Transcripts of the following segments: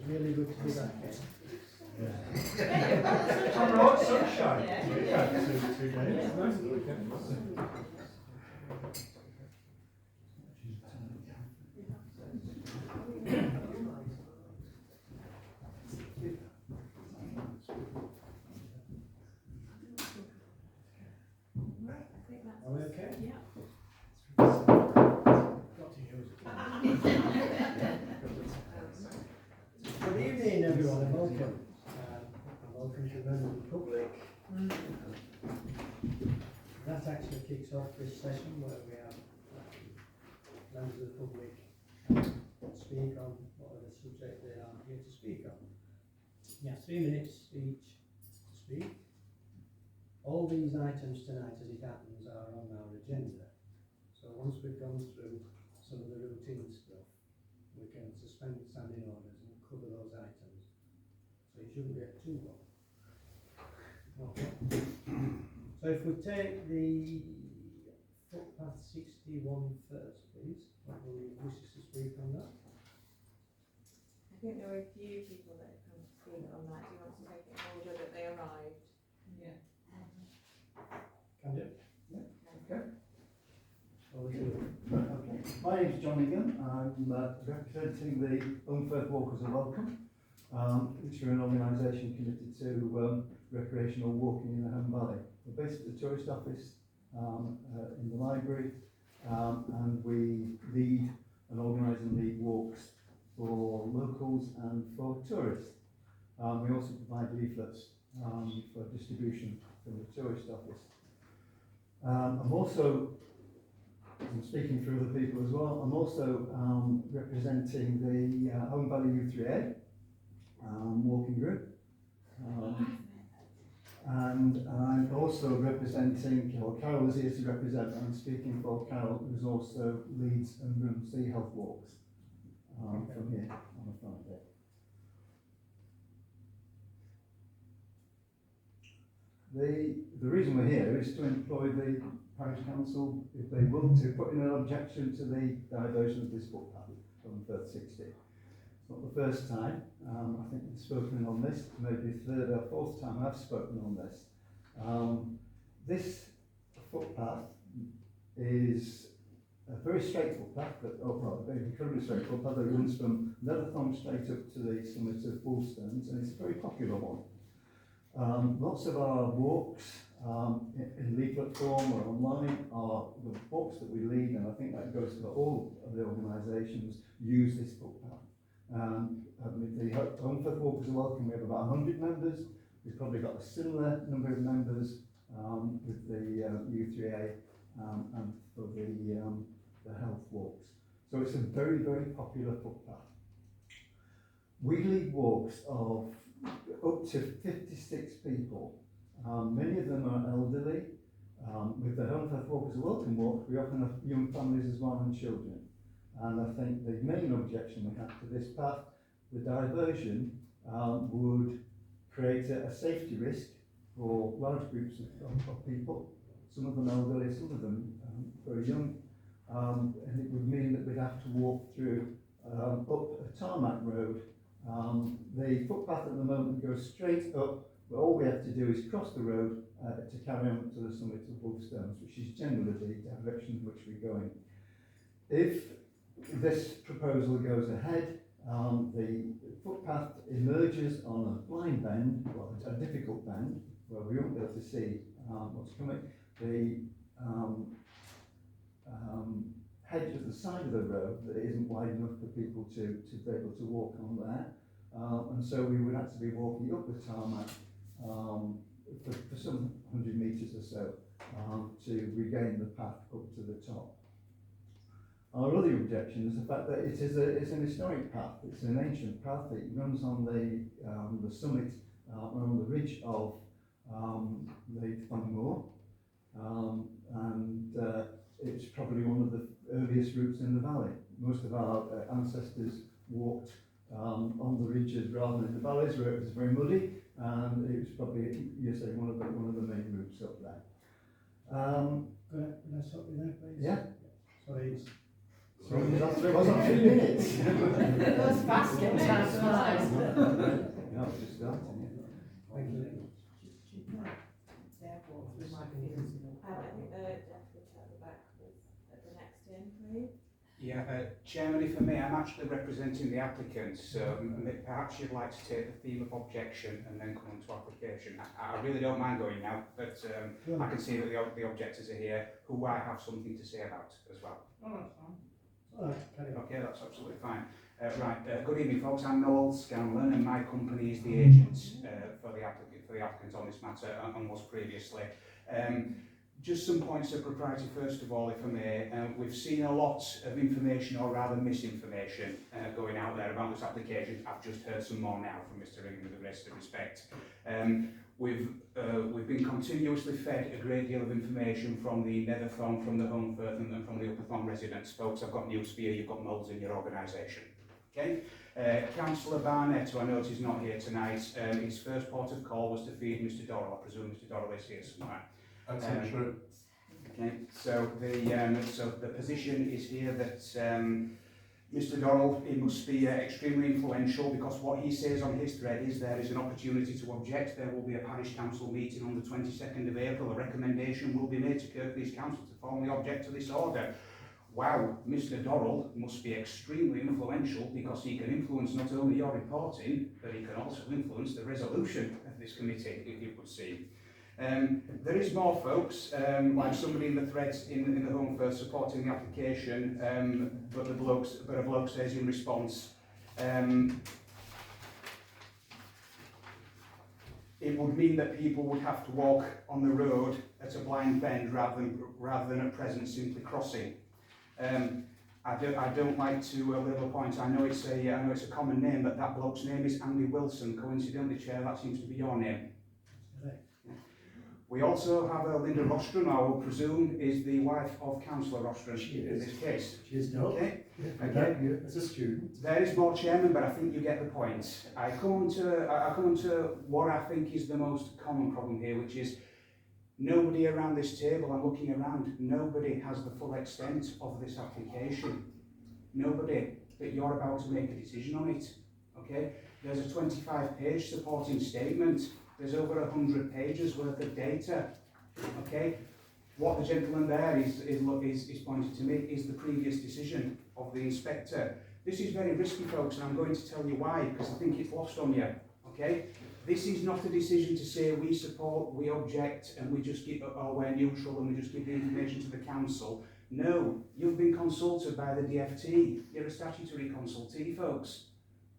really good to be back. On the hot sunshine. Yeah. 2 days. Nice at the weekend. Are we okay? Yeah. Got to use it. Good evening, everyone, and welcome. And welcome to members of the public. That actually kicks off this session where we have members of the public speak on whatever subject they are here to speak on. You have 3 minutes each to speak. All these items tonight, as it happens, are on our agenda. So once we've gone through some of the routine stuff, we can suspend standing orders and cover those items. So you shouldn't get too long. Okay. So if we take the footpath 61 first, please. Who wishes to speak on that? I think there were a few people that have come to speak on that. Do you want to take it in order that they arrived? Yeah. Can you? Yeah, okay. Over to you. Okay. My name's John Egan. I'm representing the Unfirth Walkers of Welcome, which are an organisation committed to recreational walking in the Home Valley. We're based at the tourist office in the library, and we lead and organise and lead walks for locals and for tourists. We also provide leaflets for distribution from the tourist office. I'm speaking for other people as well. I'm also representing the Home Valley U3A walking group. And I'm also representing, Carol is here to represent, I'm speaking for Carol, who's also leads and runs the health walks from here on a Friday. The reason we're here is to employ the parish council, if they will, to put in an objection to the diversion of this footpath from Firth 60. It's not the first time. I think we've spoken on this, maybe the third or fourth time I've spoken on this. This footpath is a very straight footpath, incredibly straight footpath that runs from Netherthorne straight up to the summit of Woolstones, and it's a very popular one. Lots of our walks in leaflet form or online are the walks that we lead, and I think that goes for all of the organisations use this footpath. The Unfirth Walkers are Welcome, we have about 100 members. We've probably got a similar number of members with the U3A and for the health walks. So it's a very, very popular footpath. We lead walks of up to 56 people. Many of them are elderly. With the Unfirth Walkers are Welcome walk, we often have young families as well and children. And I think the main objection we have to this path, the diversion, would create a safety risk for large groups of people, some of them elderly, some of them very young, and it would mean that we'd have to walk through up a tarmac road. The footpath at the moment goes straight up, but all we have to do is cross the road to carry on to the summit of Woolstones, which is generally the direction in which we're going. If this proposal goes ahead, the footpath emerges on a blind bend, well, it's a difficult bend, where we won't be able to see what's coming. The hedge at the side of the road that isn't wide enough for people to be able to walk on there. And so we would actually be walking up the tarmac for some 100 metres or so to regain the path up to the top. Our other objection is the fact that it's an historic path. It's an ancient path. It runs on the summit, on the ridge of the Thunmoor, and it's probably one of the earliest routes in the valley. Most of our ancestors walked on the ridges rather than in the valleys, where it was very muddy, and it was probably, one of the main routes up there. Can I stop you there, please? Yeah. Sorry. So it was on 3 minutes. It was fast in time. writing it. Thank you, Nick. I think Jeff would at the back was at the next in, please. Yeah, Chairman, if I may, I'm actually representing the applicant, so perhaps you'd like to take the theme of objection and then come on to application. I really don't mind going now, but I can see that the objectors are here, who I have something to say about as well. Oh, that's fine. Alright, carry on. Okay, that's absolutely fine. Good evening, folks. I'm Noel Scanlon, and my company is the agent for the applicant on this matter and was previously. Just some points of propriety first of all, if I may. We've seen a lot of information, or rather misinformation, going out there about this application. I've just heard some more now from Mr. Ring, with the greatest of respect. We've been continuously fed a great deal of information from the Netherthorne, from the Holmfirth and from the Upper Thorne residents. Folks, I've got news for you, you've got moles in your organisation. Okay? Councillor Barnett, who I notice is not here tonight, his first port of call was to feed Mr. Dorrell. I presume Mr. Dorrell is here somewhere. That's true. Okay, so the position is here that Mr. Dorrell, he must be extremely influential, because what he says on his thread is there is an opportunity to object. There will be a parish council meeting on the 22nd of April. A recommendation will be made to Kirklees Council to formally object to this order. Wow, Mr. Dorrell must be extremely influential, because he can influence not only your reporting, but he can also influence the resolution of this committee, if you would see. There is more, folks, like somebody in the threads in the Home First supporting the application, but a bloke says in response, it would mean that people would have to walk on the road at a blind bend rather than at present simply crossing. I don't like to label a point. I know it's a common name, but that bloke's name is Andy Wilson. Coincidentally, Chair, that seems to be your name. We also have Linda Rostron, I will presume, is the wife of Councillor Rostron in this case. She is not. Okay. Okay. As a student. There is more, Chairman, but I think you get the point. I come on to what I think is the most common problem here, which is nobody around this table, I'm looking around, nobody has the full extent of this application. Nobody, but you're about to make a decision on it. Okay? There's a 25-page supporting statement. There's over 100 pages worth of data. Okay? What the gentleman there is pointing to me is the previous decision of the inspector. This is very risky, folks, and I'm going to tell you why, because I think it's lost on you. Okay? This is not a decision to say we support, we object, and we just give, or we're neutral and we just give the information to the council. No, you've been consulted by the DFT. You're a statutory consultee, folks.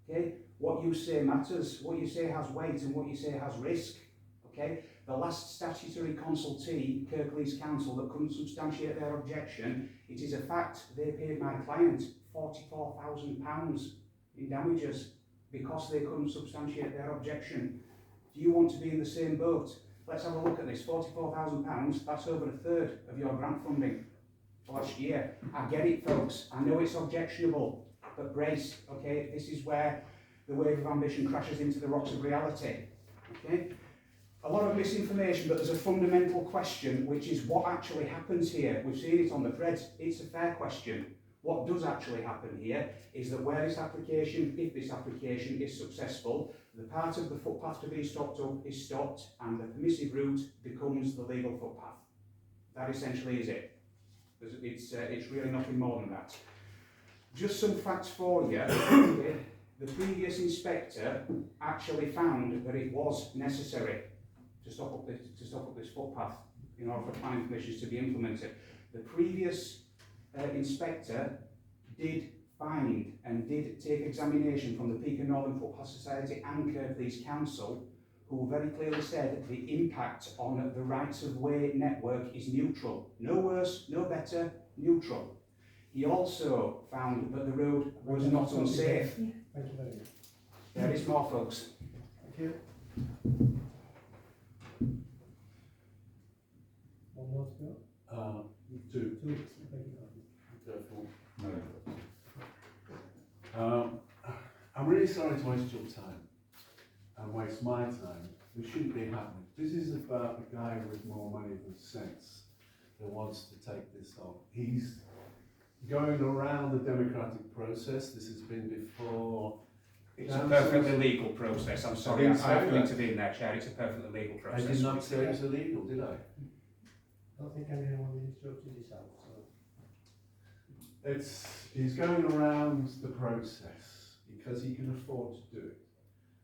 Okay? What you say matters, what you say has weight, and what you say has risk. Okay? The last statutory consultee, Kirklees Council, that couldn't substantiate their objection, it is a fact they paid my client £44,000 in damages because they couldn't substantiate their objection. Do you want to be in the same boat? Let's have a look at this. £44,000, that's over a third of your grant funding for last year. I get it, folks. I know it's objectionable, but brace, okay? This is where the wave of ambition crashes into the rocks of reality, okay? A lot of misinformation, but there's a fundamental question, which is what actually happens here. We've seen it on the threads. It's a fair question. What does actually happen here is that where this application, if this application is successful, the part of the footpath to be stopped up is stopped, and the permissive route becomes the legal footpath. That essentially is it. It's really nothing more than that. Just some facts for you. The previous inspector actually found that it was necessary to stop up this footpath in order for planning permissions to be implemented. The previous inspector did find and did take examination from the Peak and Northern Footpath Society and Kirklees Council, who very clearly said the impact on the rights of way network is neutral. No worse, no better, neutral. He also found that the road was not unsafe. Thank you very much. There is more, folks. Thank you. One more to go? Two. Two. Thank you. No. I'm really sorry to waste your time and waste my time. This shouldn't be happening. This is about a guy with more money than sense that wants to take this on. He's going around the democratic process. This has been before. It's a perfectly legal process. I'm sorry, I didn't say have to that. intervene there, Chair. It's a perfectly legal I process. did not say it was illegal, did I? I don't think anyone instructed yourself, so. He's going around the process because he can afford to do it.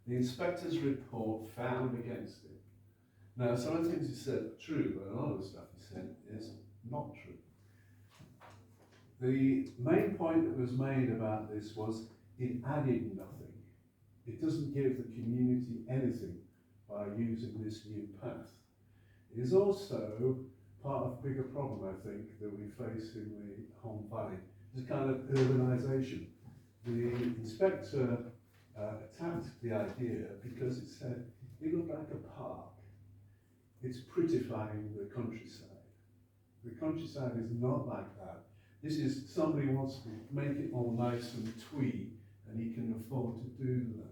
The inspector's report found against him. Now, some of the things he said are true, but a lot of the stuff he said is not true. The main point that was made about this was it added nothing. It doesn't give the community anything by using this new path. It is also part of a bigger problem, I think, that we face in the Home Valley. This kind of urbanisation. The inspector attacked the idea because it said it looked like a park. It's prettifying the countryside. The countryside is not like that. This is, somebody wants to make it all nice and twee, and he can afford to do that.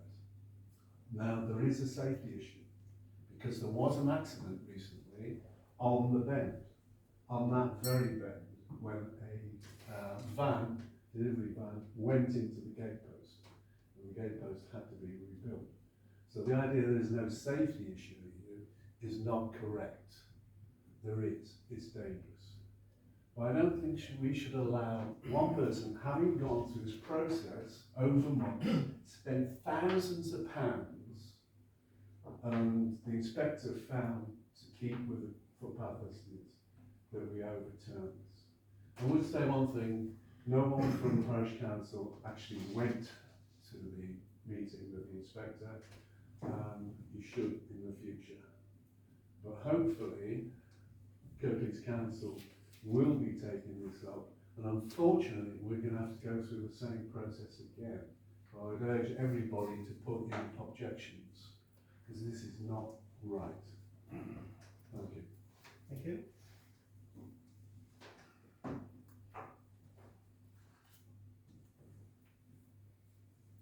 Now, there is a safety issue, because there was an accident recently on the bend, on that very bend, when a delivery van, went into the gatepost, and the gatepost had to be rebuilt. So the idea that there's no safety issue here is not correct. There is, it's dangerous. But I don't think we should allow one person, having gone through this process over months, spend thousands of pounds, and the inspector found to keep with the footpath as it is, that we overturn this. I would say one thing, no one from the parish council actually went to the meeting with the inspector. You should in the future. But hopefully, Kirklees Council will be taking this up, and unfortunately we're going to have to go through the same process again. So I would urge everybody to put in objections, because this is not right. Thank you. Thank you.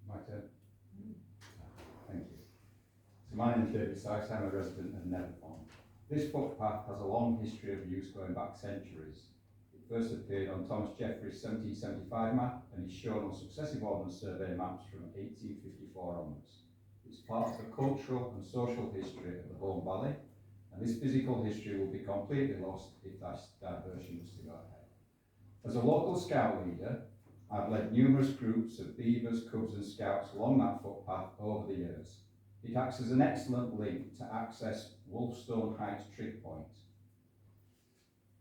My turn. Thank you. So my name is David Sykes, I'm a resident of Netherthorne. This footpath has a long history of use going back centuries. It first appeared on Thomas Jeffrey's 1775 map and is shown on successive ordnance survey maps from 1854 onwards. It's part of the cultural and social history of the Home Valley, and this physical history will be completely lost if that diversion was to go ahead. As a local scout leader, I've led numerous groups of beavers, cubs and scouts along that footpath over the years. It acts as an excellent link to access Wolfstone Heights Trig Point.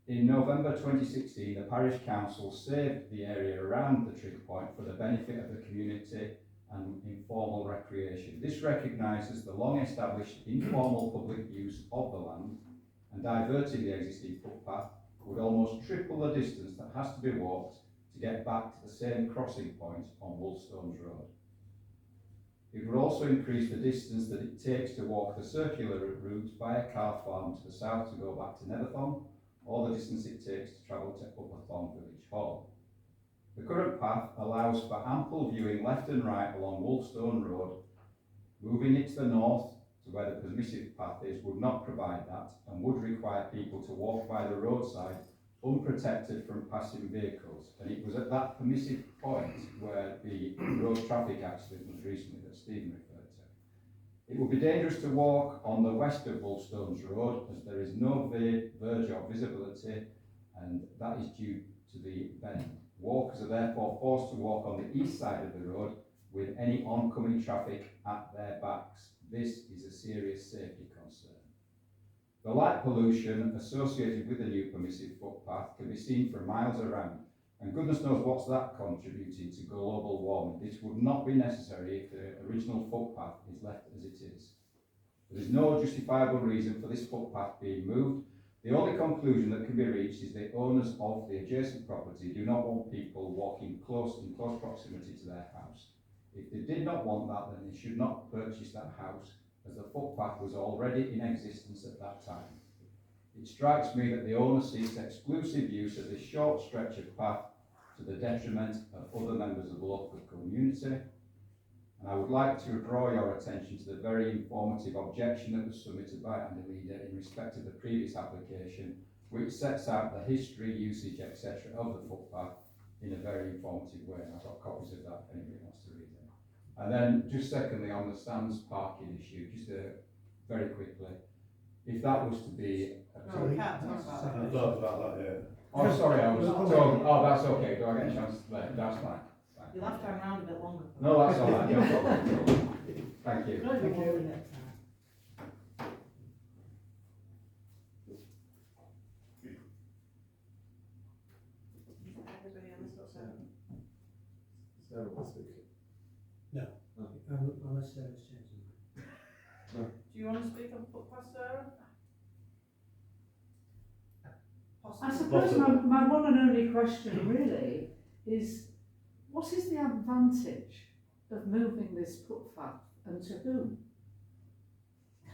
In November 2016, the Parish Council saved the area around the Trig Point for the benefit of the community and informal recreation. This recognises the long-established informal public use of the land, and diverting the existing footpath would almost triple the distance that has to be walked to get back to the same crossing point on Wolfstones Road. It would also increase the distance that it takes to walk the circular route via Car Farm to the south to go back to Netherthorne, or the distance it takes to travel to Upperthorne Village Hall. The current path allows for ample viewing left and right along Wolfstone Road. Moving it to the north to where the permissive path is would not provide that, and would require people to walk by the roadside unprotected from passing vehicles. And it was at that permissive point where the road traffic accident was recently that Stephen referred to. It would be dangerous to walk on the west of Wolfstones Road, as there is no verge of visibility, and that is due to the bend. Walkers are therefore forced to walk on the east side of the road with any oncoming traffic at their backs. This is a serious safety concern. The light pollution associated with the new permissive footpath can be seen for miles around, and goodness knows what's that contributing to global warming. This would not be necessary if the original footpath is left as it is. There is no justifiable reason for this footpath being moved. The only conclusion that can be reached is the owners of the adjacent property do not want people walking in close proximity to their house. If they did not want that, then they should not purchase that house, as the footpath was already in existence at that time. It strikes me that the owner seeks exclusive use of this short stretch of path to the detriment of other members of the local community. And I would like to draw your attention to the very informative objection that was submitted by Andy Leader in respect of the previous application, which sets out the history, usage, etc. of the footpath in a very informative way. And I've got copies of that if anybody wants to read them. And then just secondly, on the stands parking issue, just very quickly, if that was to be No, we can't talk about that. I thought about that, yeah. oh, sorry, I was told, oh, that's okay, do I get a chance to play? That's fine. You'll have to hang around a bit longer. No, that's all right, no problem. Thank you. No, Thank you you. won't next time. Everybody on this sort of. Sarah will speak. Unless Sarah's changed her mind. Do you want to speak on footpath, Sarah? I suppose my one and only question really is, what is the advantage of moving this footpath and to whom?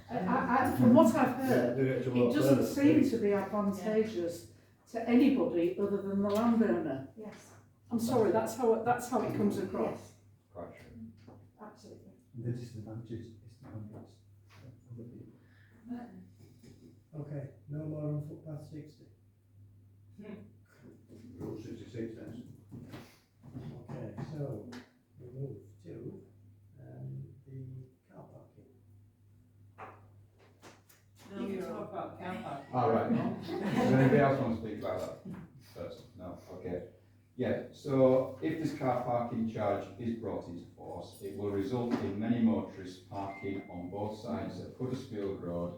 From what I've heard, it doesn't seem to be advantageous to anybody other than the landowner. Yes, I'm sorry, that's how it comes across. yes, Quite true. absolutely. The disadvantages is the numbers. Okay, no more on footpath 60. Rule 66 then. Okay, so we move to the car parking. No, you can talk about the car park. All right. Does anybody else want to speak about that first? No? Okay. Yeah, so if this car parking charge is brought into force, it will result in many motorists parking on both sides of Huddersfield Road,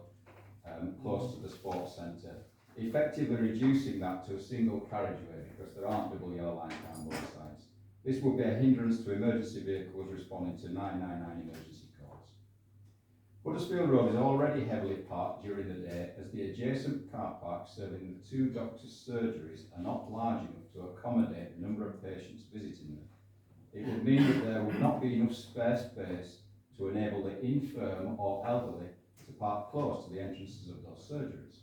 close to the sports centre, effectively reducing that to a single carriageway because there aren't double yellow lines down both sides. This will be a hindrance to emergency vehicles responding to 999 emergency calls. Huddersfield Road is already heavily parked during the day as the adjacent car parks serving the two doctors' surgeries are not large enough to accommodate the number of patients visiting them. It would mean that there would not be enough spare space to enable the infirm or elderly to park close to the entrances of those surgeries.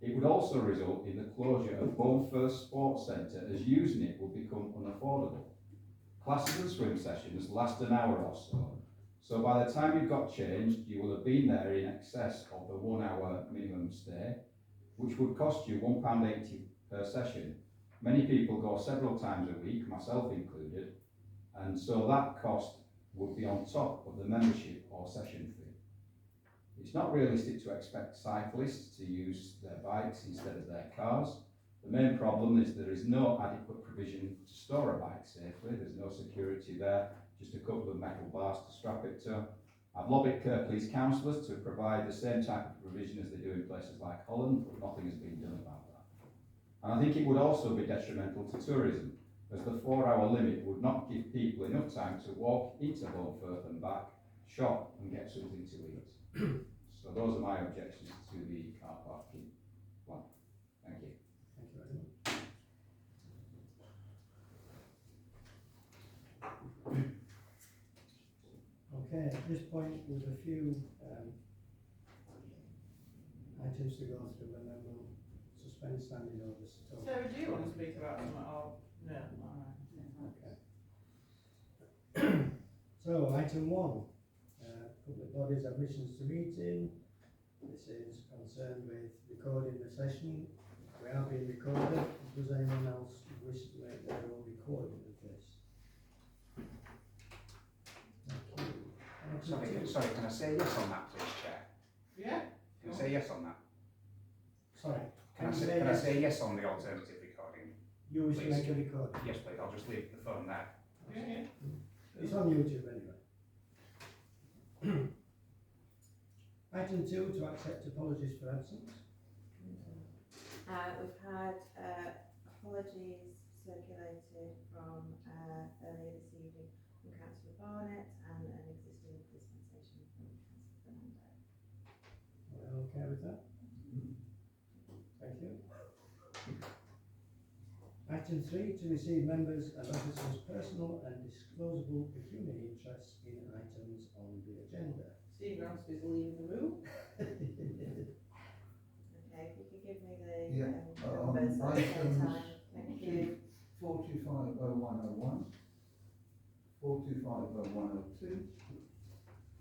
It would also result in the closure of Home First Sports Centre as using it would become unaffordable. Classes and swim sessions last an hour or so, so by the time you've got changed, you will have been there in excess of the 1 hour minimum stay, which would cost you £1.80 per session. Many people go several times a week, myself included, and so that cost would be on top of the membership or session fee. It's not realistic to expect cyclists to use their bikes instead of their cars. The main problem is there is no adequate provision to store a bike safely. There's no security there, just a couple of metal bars to strap it to. I've lobbied Kirklees councillors to provide the same type of provision as they do in places like Holland, but nothing has been done about that. And I think it would also be detrimental to tourism, as the 4 hour limit would not give people enough time to walk into Holmfirth and back, shop and get something to eat. So those are my objections to the car parking plan. Thank you. Thank you very much. Okay, at this point, with a few items to go through, and then we'll suspend standing orders. Sarah, do you want to speak about them or no? Okay. So, item 1, public bodies admissions to meeting. This is concerned with recording the session. We are being recorded. Does anyone else wish to make their own recording of this? Thank you. Sorry, can I say yes on that, please, Chair? Yeah? Can I say yes on that? Sorry. Can I say yes on the alternative recording? You wish to please? make a recording? Yes, please, I'll just leave the phone there. Yeah. It's on YouTube anyway. Item 2, to accept apologies for absence. We've had apologies circulated from earlier this evening from Councillor Barnett and an existing dispensation from Councillor Fernando. Are we okay with that? Thank you. Item 3, to receive members and officers' personal and disclosable pecuniary interests in items on the agenda. Steve Ramsby's leaving the room. Okay, if you could give me the Yeah, numbers at the same items time, thank you. 450101, 42500102,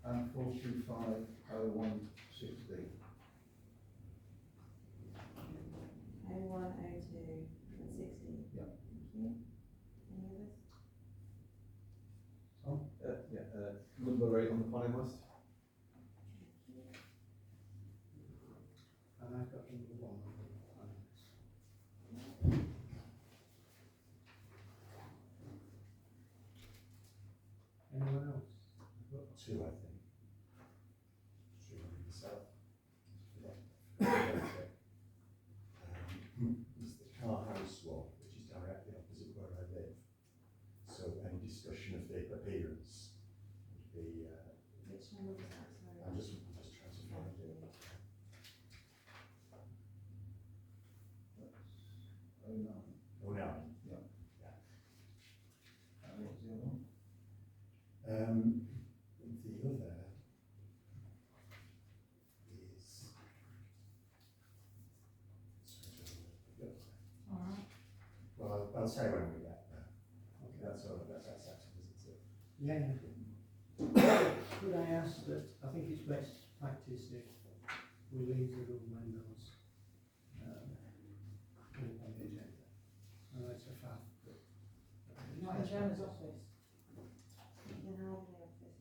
and 425016. 01, 02 and 60. Yeah. Thank you. Any others? Tom? on the planning list. And I've got number 1 on the plans. Anyone else? I've got 2, I think. 2 yourself. It's the car house one, which is directly opposite where I live. So any discussion of the appearance would be, Which number was that, sorry? I'm just trying to find it. Oh, no. Oh, no. Yeah. Yeah. What was the other one? The other is, well, I'll say when we get there. Okay, that's all, that's acceptable, isn't it? Yeah. Could I ask that, I think it's best practice if we leave the room when those come on the agenda. I know it's a fact, but. Not in Gemma's office. You can hide in the office.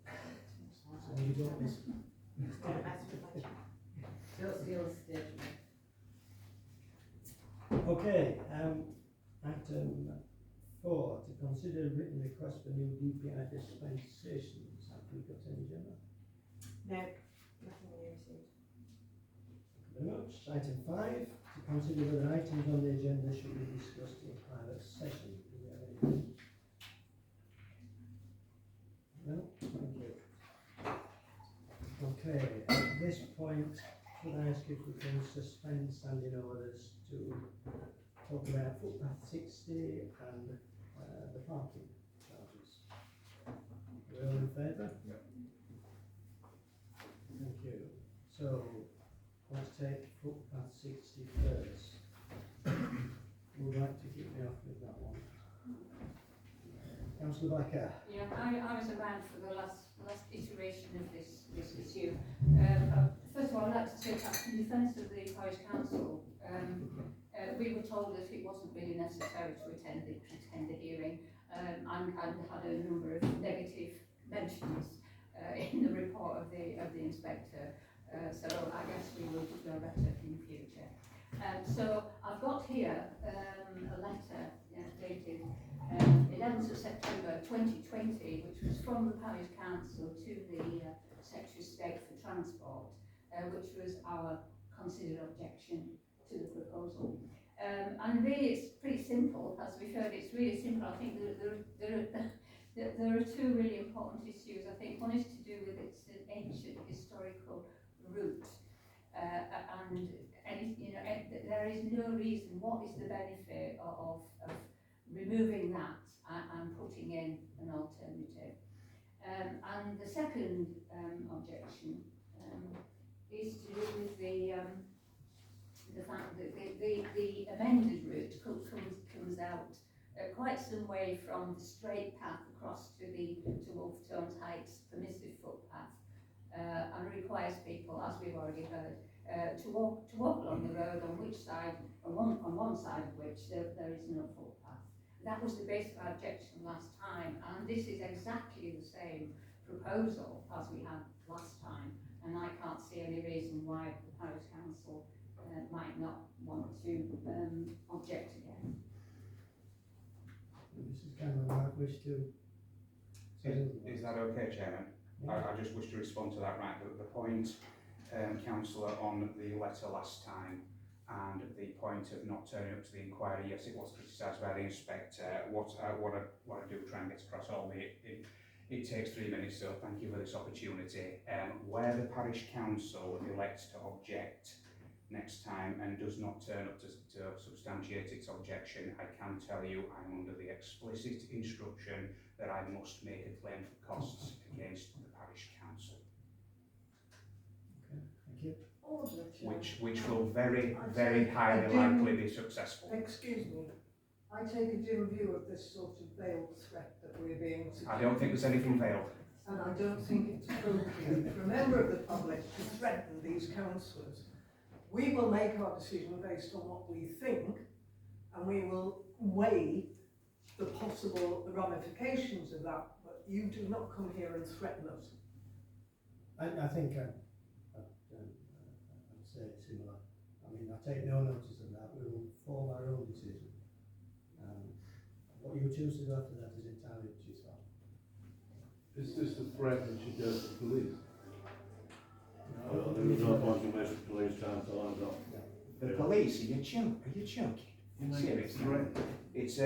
So you don't miss. Don't mess with my chat. Don't steal the stage. Okay, item 4, to consider written request for new DPI dispensations. Have we got any, Gemma? No, nothing we received. Thank you very much. Item 5, to consider whether items on the agenda should be discussed in private session. Do we have anything? No? Thank you. Okay, at this point, could I ask if we can suspend standing orders to talk about footpath 60 and the parking charges? We're all in favour? Yep. Thank you. So, let's take footpath 60 first. Who would like to kick me off with that one? Councillor Blacker. Yeah, I was around for the last iteration of this issue. First of all, I'd like to take up in defence of the parish council. We were told that it wasn't really necessary to attend the hearing, and had a number of negative mentions in the report of the inspector. So I guess we will do better in the future. So I've got here a letter dated 11th of September 2020, which was from the parish council to the Secretary of State for Transport, which was our considered objection to the proposal. And really it's pretty simple, as we've heard, it's really simple. I think there are 2 really important issues. I think one is to do with its ancient historical route, and there is no reason. What is the benefit of removing that and putting in an alternative? And the second objection is to do with the fact that the amended route comes out quite some way from the straight path across to Wolftones Heights permissive footpath, and requires people, as we've already heard, to walk along the road on one side of which there is no footpath. That was the base of our objection last time, and this is exactly the same proposal as we had last time, and I can't see any reason why the parish council might not want to object again. Mrs. Cameron might wish to. Is that okay, Chairman? I just wish to respond to that. Right, the point, Councillor, on the letter last time and the point of not turning up to the inquiry, yes, it was criticised by the inspector. What I do try and get across, albeit it takes 3 minutes, so thank you for this opportunity. Where the parish council elects to object next time and does not turn up to substantiate its objection, I can tell you I'm under the explicit instruction that I must make a claim for costs against the parish council. Okay, thank you. Which will very, very highly likely be successful. Excuse me, I take a dim view of this sort of veiled threat that we're being suggested. I don't think there's anything veiled. And I don't think it's appropriate for a member of the public to threaten these councillors. We will make our decision based on what we think, and we will weigh the possible ramifications of that, but you do not come here and threaten us. I think I'd say similar. I mean, I take no notice of that. We will form our own decision. What you choose to do after that is entirely up to yourself. Is this the threat that you go to the police? Well, there was no point in wasting police time till I'm gone. The police, are you joking? Seriously? It's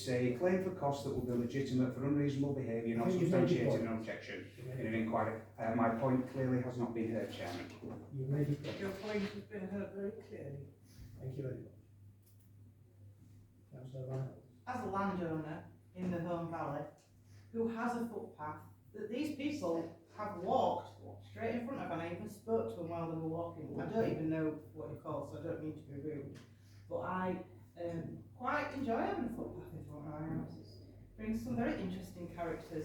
a claim for costs that will be legitimate for unreasonable behaviour, not I think you've made your substantiated point. an objection in an inquiry. My point clearly has not been heard, Chairman. You've made your point. Your point has been heard very clearly. Thank you very much. Councillor Reynolds. As a landowner in the Home Valley, who has a footpath that these people have walked straight in front of, and I even spoke to them while they were walking. I don't even know what you call, so I don't mean to be rude, but I quite enjoy having a footpath in front of my house. It brings some very interesting characters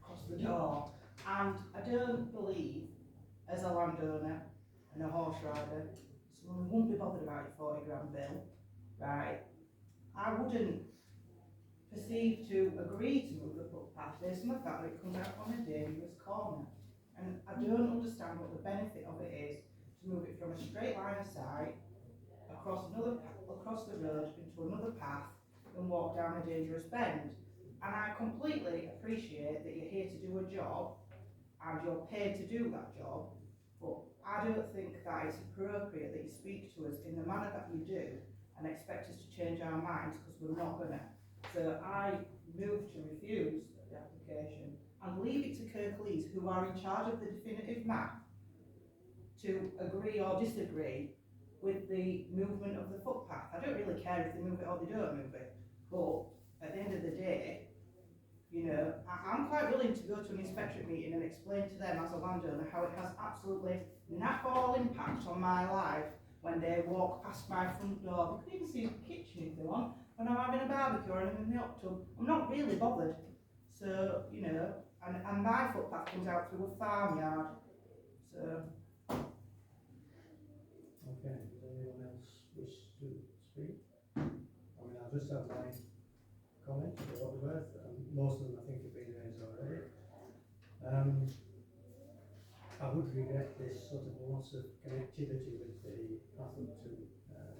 across the door, and I don't believe, as a landowner and a horse rider, someone won't be bothered about your 40 grand bill, right? I wouldn't perceive to agree to move the footpath based on the fact that it comes out on a dangerous corner. And I don't understand what the benefit of it is to move it from a straight line of sight across the road into another path and walk down a dangerous bend. And I completely appreciate that you're here to do a job and you're paid to do that job, but I don't think that it's appropriate that you speak to us in the manner that you do and expect us to change our minds, because we're not gonna. So I move to refuse the application and leave it to Kirklees, who are in charge of the definitive map, to agree or disagree with the movement of the footpath. I don't really care if they move it or they don't move it, but at the end of the day, you know, I'm quite willing to go to an inspectorate meeting and explain to them as a landowner how it has absolutely naff all impact on my life when they walk past my front door. They could even see the kitchen if they want. When I'm having a barbecue or I'm in the hot tub, I'm not really bothered. So, you know, and my footpath comes out through a farmyard. So. Okay, does anyone else wish to speak? I mean, I'll just have my comments for what they're worth. Most of them I think have been raised already. I would regret this sort of loss of connectivity with the path up to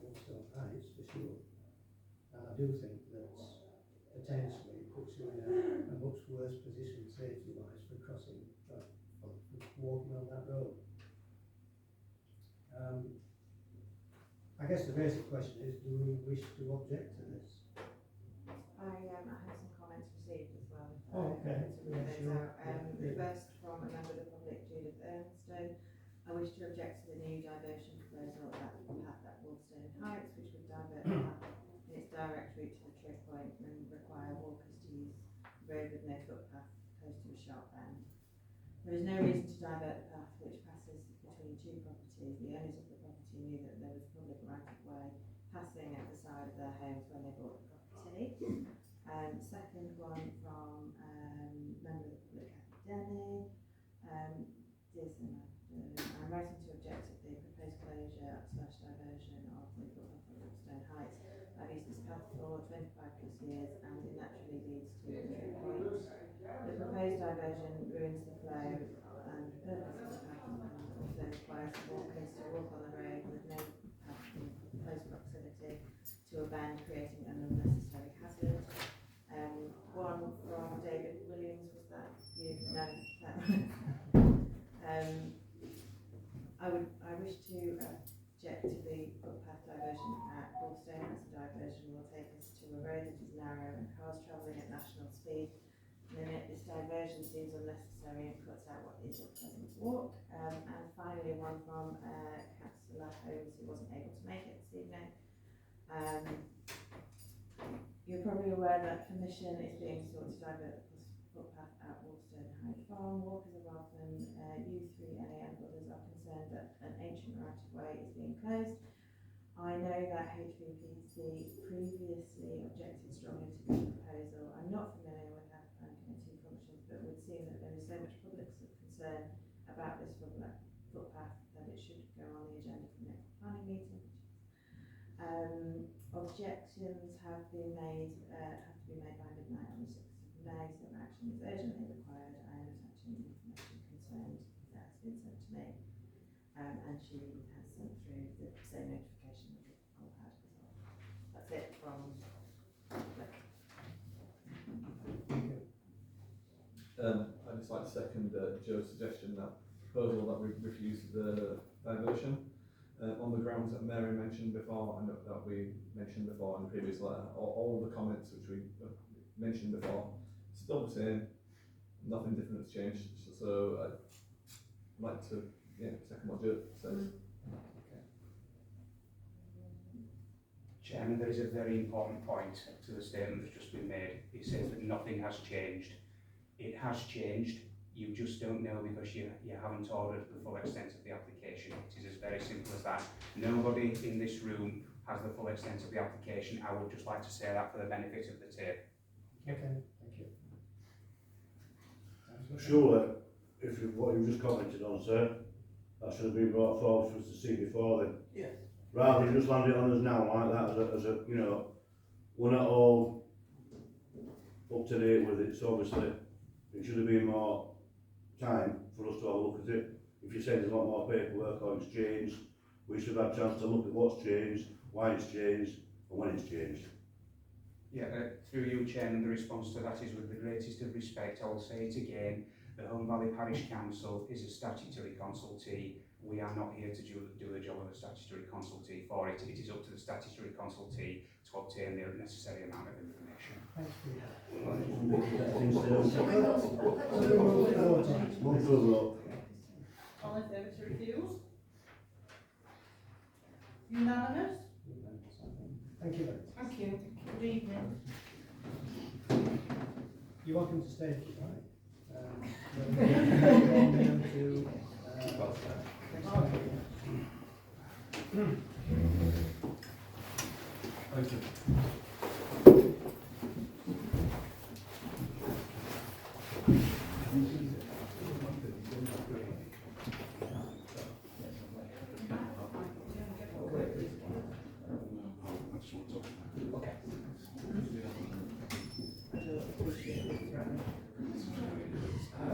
Woodstone Heights for sure. And I do think that potentially it puts you in a much worse position safety-wise for crossing, for walking on that road. I guess the basic question is, do we wish to object to this? I have some comments received as well. Oh, okay. To read those Sure. out. The first from a member of the public, Judith Ernstone. I wish to object to the new diversion proposal at the path at Woolstone Heights, which would divert the path in its direct route to the trip point and require walkers to use the road with no footpath close to a sharp bend. There is no reason to divert the path which passes between two properties. The owners of the property knew that there was public right of way passing at the side of their homes when they bought the property. Second one from member of the public, Kathy Denny. Dear Sir I'm writing to object to the proposed closure / diversion of the footpath at Woolstone Heights. I've used this path for 25 plus years and it naturally leads to the trip point. The proposed diversion ruins the flow and purpose of the path and also requires walkers to walk on the road with no path in close proximity to a bend, creating an unnecessary hazard. One from David Williams, was that you? No. I wish to object to the footpath diversion at Woolstone, as the diversion will take us to a road that is narrow and cars travelling at national speed. This diversion seems unnecessary and cuts out what is a pleasant walk. And finally, one from Councillor Holmes, who wasn't able to make it this evening. You're probably aware that permission is being sought to divert the footpath at Woolstone Heights Farm. Walkers of Rotherham, U3NA and others are concerned that an ancient right of way is being closed. I know that HVPC previously objected strongly to this proposal. I'm not familiar with how the planning committee functions, but would seem that there is so much public concern about this footpath that it should go on the agenda for the next planning meeting. Objections have to be made by midnight on the 6th of May, so action is urgently required. I am attaching information concerned that has been and she has sent through the same notification that we've all had as well. That's it from public. I'd just like to second Joe's suggestion that proposal that we refuse the diversion on the grounds that Mary mentioned before and that we mentioned before in the previous letter. All the comments which we mentioned before, still the same, nothing different has changed. So I'd like to second what Joe says. Chairman, there is a very important point to the statement that's just been made. It says that nothing has changed. It has changed. You just don't know because you haven't ordered the full extent of the application. It is as very simple as that. Nobody in this room has the full extent of the application. I would just like to say that for the benefit of the tape. Okay, thank you. Surely, if you, what you've just commented on, sir, that should have been brought forward for us to see before then. Yes. Rather than just land it on us now like that as a you know, we're not all up to date with it, so obviously it should have been more time for us to have a look at it. If you say there's a lot more paperwork or it's changed, we should have a chance to look at what's changed, why it's changed, and when it's changed. Yeah, through you, Chairman, the response to that is with the greatest of respect. I will say it again. The Home Valley Parish Council is a statutory consultee. We are not here to do the job of a statutory consultee for it. It is up to the statutory consultee to obtain the necessary amount of information. Thanks for your All in favour to refuse? Unanimous? Thank you very much. Thank you. Good evening. You're welcome to stay if you like. We'll go on down to, Thank you.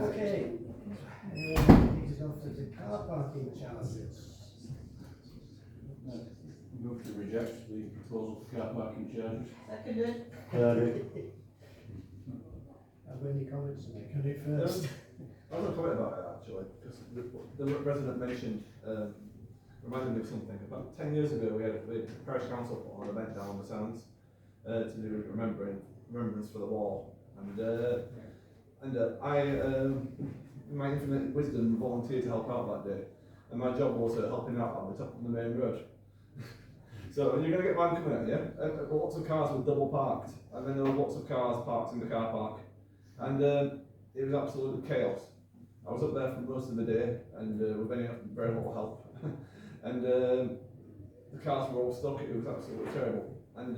Okay. These are for the car parking charges. Move to reject the proposal for car parking charges. Seconded. Have any comments to make on it first? I was going to comment about it actually, because the resident mentioned, reminded me of something. About 10 years ago, we had the parish council put on an event down on the sands to do remembrance for the war, and I, in my infinite wisdom, volunteered to help out that day, and my job was helping out at the top of the main road. So you're going to get van coming at you, lots of cars were double parked, and then there were lots of cars parked in the car park, and it was absolute chaos. I was up there for most of the day, and with very little help, and the cars were all stuck. It was absolutely terrible, and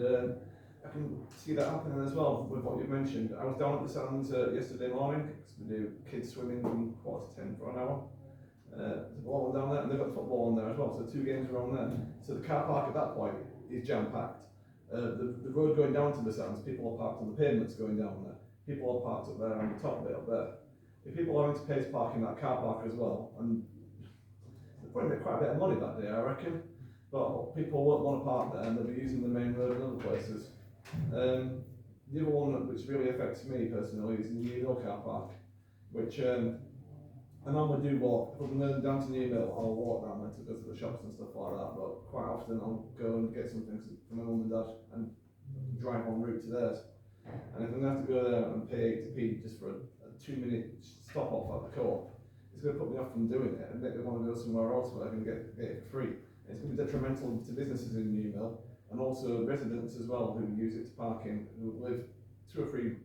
I can see that happening as well with what you mentioned. I was down at the sands yesterday morning, because we do kids swimming from 9:45 for an hour. There's a ball down there, and they've got football on there as well, so 2 games are on there. So the car park at that point is jam-packed. The road going down to the sands, people are parked on the pavements going down there. People are parked up there on the top bit up there. If people are having to pay to park in that car park as well, and they'll probably make quite a bit of money that day, I reckon. But people won't want to park there, and they'll be using the main road and other places. The other one which really affects me personally is the New Mill car park, which I normally do walk. If I'm going down to New Mill, I'll walk down there to go to the shops and stuff like that, but quite often I'll go and get something from my mum and dad and drive en route to theirs. And if I'm going to have to go there and pay 8p just for a 2-minute stop off at the co-op, it's going to put me off from doing it and make me want to go somewhere else where I can get it for free. And it's going to be detrimental to businesses in New Mill and also residents as well who use it to park in, who live 2 or 3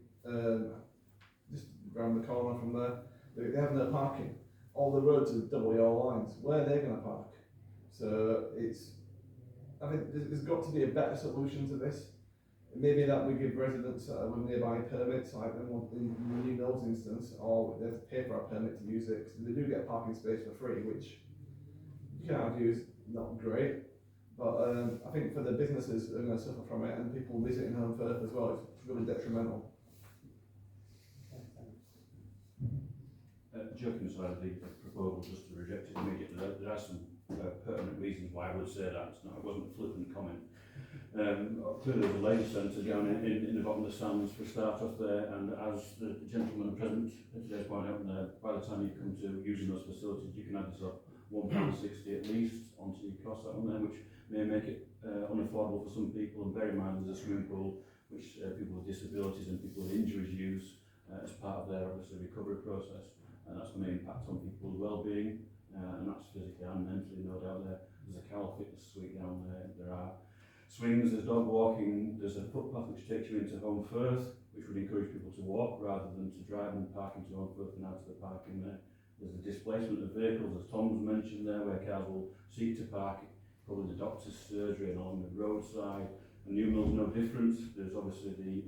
just around the corner from there. They have no parking. All the roads are double yellow lines. Where are they going to park? So I think there's got to be a better solution to this. Maybe that we give residents with nearby permits, like in the New Mill's instance, or they have to pay for a permit to use it, because they do get a parking space for free, which you can argue is not great. But I think for the businesses who are going to suffer from it, and people visiting Home Firth as well, it's really detrimental. joking aside, the proposal just to reject it immediately, there are some pertinent reasons why I would say that. It wasn't a flippant comment. Clearly there's a leisure centre down in the bottom of the sands for a start off there, and as the gentleman present today pointed out there, by the time you come to using those facilities, you can add yourself £1.60 at least onto your cost that one there, which may make it unaffordable for some people. And bear in mind there's a swimming pool which people with disabilities and people with injuries use as part of their obviously recovery process, and that's going to impact on people's well-being, and that's physically and mentally, no doubt. There's a Cal Fitness suite down there. There are swings, there's dog walking, there's a footpath which takes you into Home Firth, which would encourage people to walk rather than to drive and park into Home Firth and out to the parking there. There's the displacement of vehicles, as Tom's mentioned there, where cars will seek to park probably the doctor's surgery and along the roadside. And Newmill's no different. There's obviously the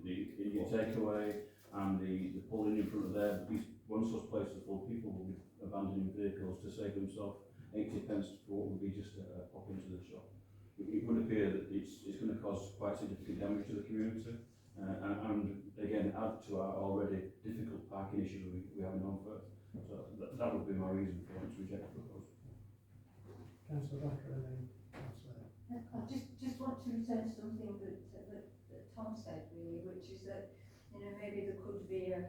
Indian takeaway and the pulling in front of there. Once those places are full, people will be abandoning vehicles to save themselves 80 pence for what would be just a pop into the shop. It would appear that it's going to cause quite significant damage to the community, and again add to our already difficult parking issue we have in Home Firth. So that would be my reason for wanting to reject the proposal. Councillor Blacker and then Councillor. I just want to return to something that Tom said really, which is that maybe there could be a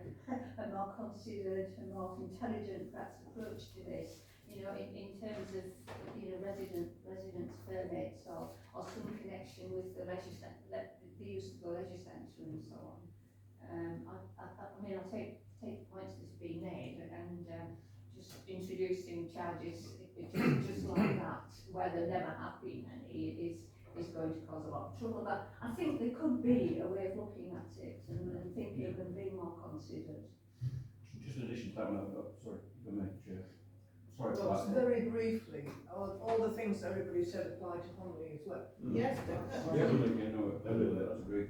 more considered, a more intelligent perhaps approach to this. In terms of residents permits or some connection with the the use of the leisure centre and so on. I mean, I'll take points that's been made, and just introducing charges just like that, where there never have been any, is going to cause a lot of trouble. But I think there could be a way of looking at it and thinking and being more considered. Just in addition to that one, sorry, if I may, Chair. Sorry for Well, that. very briefly, all the things everybody said apply to Honley as well. Yes, Yeah, that's agreed.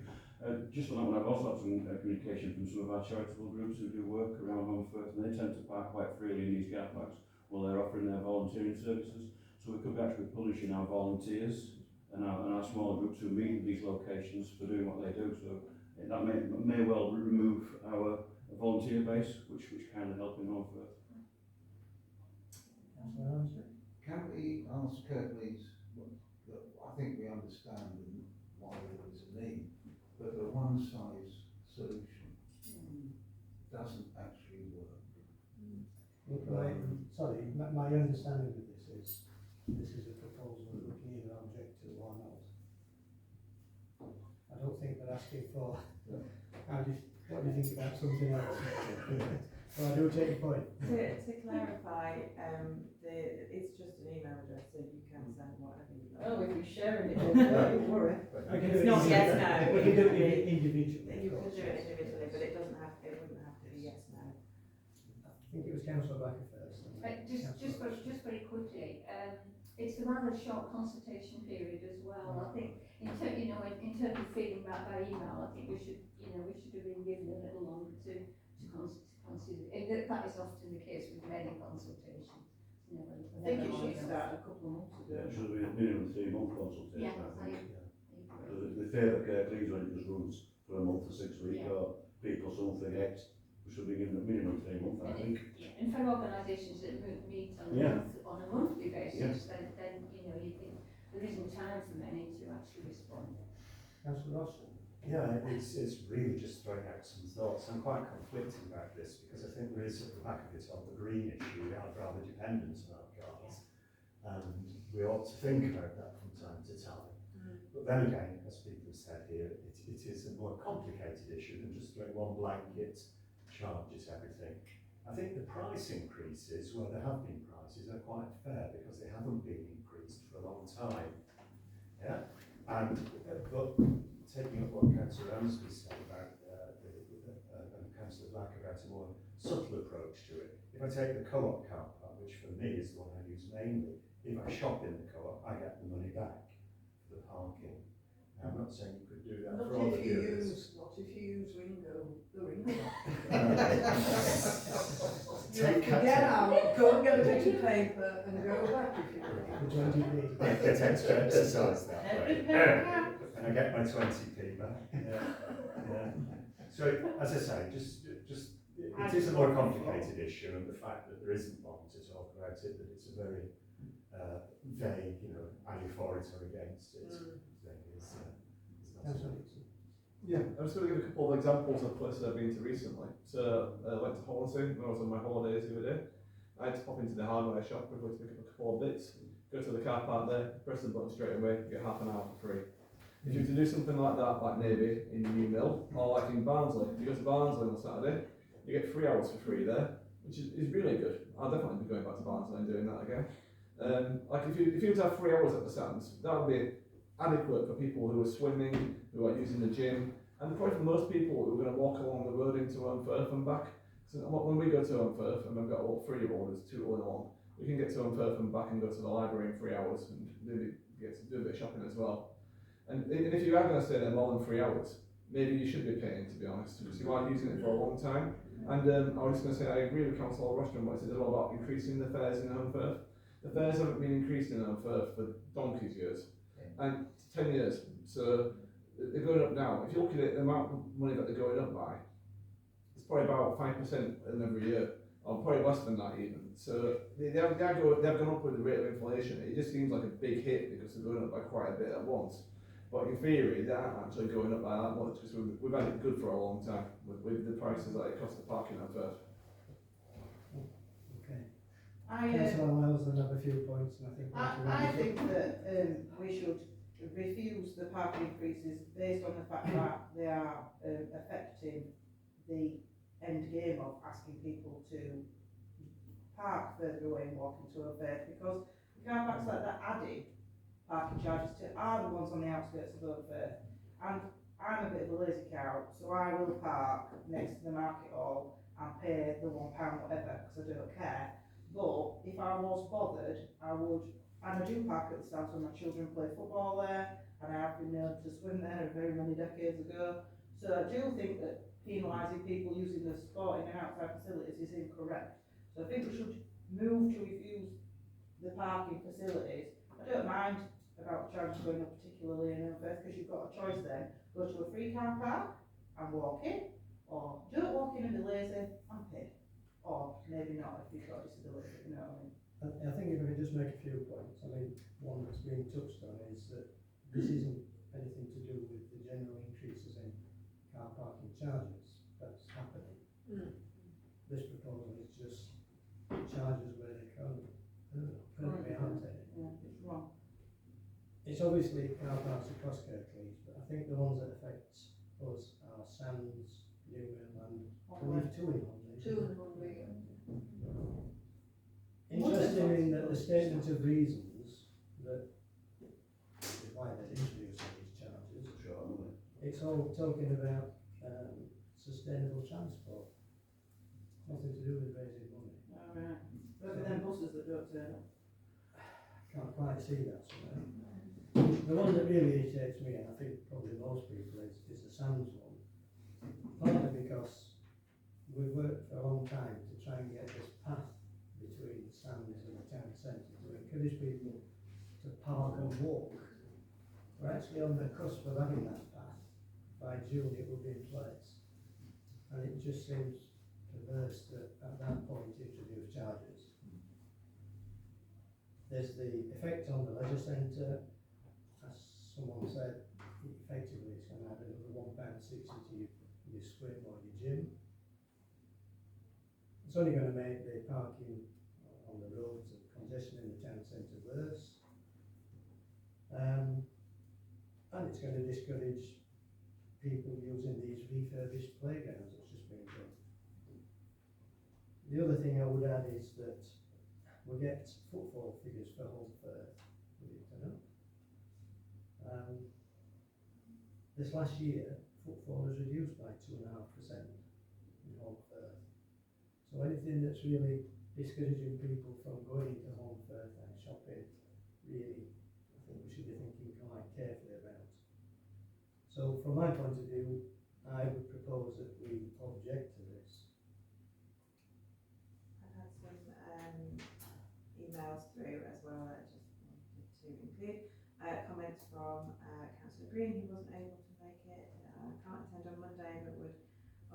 Just on that one, I've also had some communication from some of our charitable groups who do work around Home Firth, and they tend to park quite freely in these car parks while they're offering their volunteering services. So we could be actually punishing our volunteers and our smaller groups who meet in these locations for doing what they do. So that may well remove our volunteer base, which kind of help in Home Firth. Can we ask please, that I think we understand why there is a need, but the one size solution doesn't actually work. Sorry, my understanding of this is a proposal that we can either object to or not. I don't think they're asking for, what do you think about something else? Well, I do take your point. To clarify, it's just an email address, so you can send whatever you like. Oh, if you're sharing it, don't worry. It's not yes, no. We can do it individually. You could do it individually, but it wouldn't have to be yes, no. I think it was Councillor Blacker first. Just very quickly, it's a rather short consultation period as well. I think in terms of feeding back by email, I think we should have been given a little longer to consider. That is often the case with many consultations. I think it should start a couple of months ago. Yeah, it should be a minimum 3-month consultation. Yeah, I think. The favour care please when it just runs for a month or 6 weeks, or people some forget, we should be given a minimum 3 months, I think. And for organisations that meet on a monthly basis, then you think there isn't time for many to actually respond. Councillor Ross? Yeah, it's really just throwing out some thoughts. I'm quite conflicted about this because I think there is at the back of it on the green issue, we are rather dependent on our cars, and we ought to think about that from time to time. But then again, as people have said here, it is a more complicated issue than just throwing one blanket charges everything. I think the price increases, where there have been prices, are quite fair because they haven't been increased for a long time. Yeah, and but taking up what Councillor Ramsby said about and Councillor Black about a more subtle approach to it. If I take the co-op car park, which for me is the one I use mainly, if I shop in the co-op, I get the money back for the parking. Now, I'm not saying you could do that for all of you. Not if you use Ringo, the Ringo. Get out, go and get a bit of paper and go back if you like. I get extra exercise that way. And I get my 20p back. Yeah. So, as I say, just it is a more complicated issue, and the fact that there isn't one to talk about it, that it's a very vague, you know, are you for it or against it, thing is not so. Yeah, I'm just going to give a couple of examples of places I've been to recently. So I went to Hornsey when I was on my holidays the other day. I had to pop into the hardware shop quickly to pick up a couple of bits, go to the car park there, press the button straight away, get half an hour for free. If you were to do something like that, like maybe in New Mill, or like in Barnsley, if you go to Barnsley on Saturday, you get 3 hours for free there, which is really good. I'll definitely be going back to Barnsley and doing that again. Like if you were to have 3 hours at the stands, that would be adequate for people who are swimming, who are using the gym, and probably for most people who are going to walk along the road into Firth and back. So when we go to Firth, and we've got all 3 orders, 2 going along, we can get to Firth and back and go to the library in 3 hours and maybe get to do a bit of shopping as well. And if you are going to stay there more than 3 hours, maybe you should be paying, to be honest, because you are using it for a long time. And I was just going to say, I agree with Councillor Rostron what he said about increasing the fares in Firth. The fares haven't been increased in Firth for donkey's years, and 10 years. So they're going up now. If you look at it, the amount of money that they're going up by, it's probably about 5% in every year, or probably less than that even. So they've gone up with the rate of inflation. It just seems like a big hit because they're going up by quite a bit at once. But in theory, they aren't actually going up by that much because we've had it good for a long time with the prices that it costs to park in Firth. Okay. I Councillor Miles will have a few points, and I think think that we should refuse the parking increases based on the fact that they are affecting the end game of asking people to park further away and walk into a Firth, because the car parks that they're adding parking charges to are the ones on the outskirts of Firth. And I'm a bit of a lazy cow, so I will park next to the market hall and pay the £1 whatever, because I don't care. But if I was bothered, I would, and I do park at the stands when my children play football there, and I have been known to swim there very many decades ago. So I do think that penalising people using the sporting and outside facilities is incorrect. So I think we should move to refuse the parking facilities. I don't mind about the charges going up, particularly in Firth, because you've got a choice then. Go to a free car park and walk in, or don't walk in and be lazy and pay. Or maybe not if you've got a disability, you know what I mean? I think if I could just make a few points. I mean, one that's been touched on is that this isn't anything to do with the general increases in car parking charges that's happening. This proposal is just charges where they currently aren't any. Yeah, it's wrong. It's obviously car parks across Kirklees, but I think the ones that affect us are Sands, Newman, and I believe 2 in Honley. Interesting in that the statement of reasons that is why they're introducing these charges, it's all talking about sustainable transport. Nothing to do with raising money. Alright. But then buses that don't turn up. Can't quite see that somewhere. The one that really irritates me, and I think probably most people, is the Sands one. Partly because we've worked for a long time to try and get this path between the Sands and the town centre to encourage people to park and walk. We're actually on the cusp of having that path. By June it will be in place. And it just seems perverse to at that point introduce charges. There's the effect on the leisure centre. As someone said, effectively it's going to add another £1.60 to your swim or your gym. It's only going to make the parking on the roads and congestion in the town centre worse. And it's going to discourage people using these refurbished playgrounds that's just been done. The other thing I would add is that we get footfall figures for Firth, believe it or not. This last year, footfall was reduced by 2.5% in Firth. So anything that's really discouraging people from going into Firth and shopping, really, I think we should be thinking quite carefully about. So from my point of view, I would propose that we object to this. I've had some emails through as well that I just wanted to include. Comments from Councillor Green, who wasn't able to make it, can't attend on Monday, but would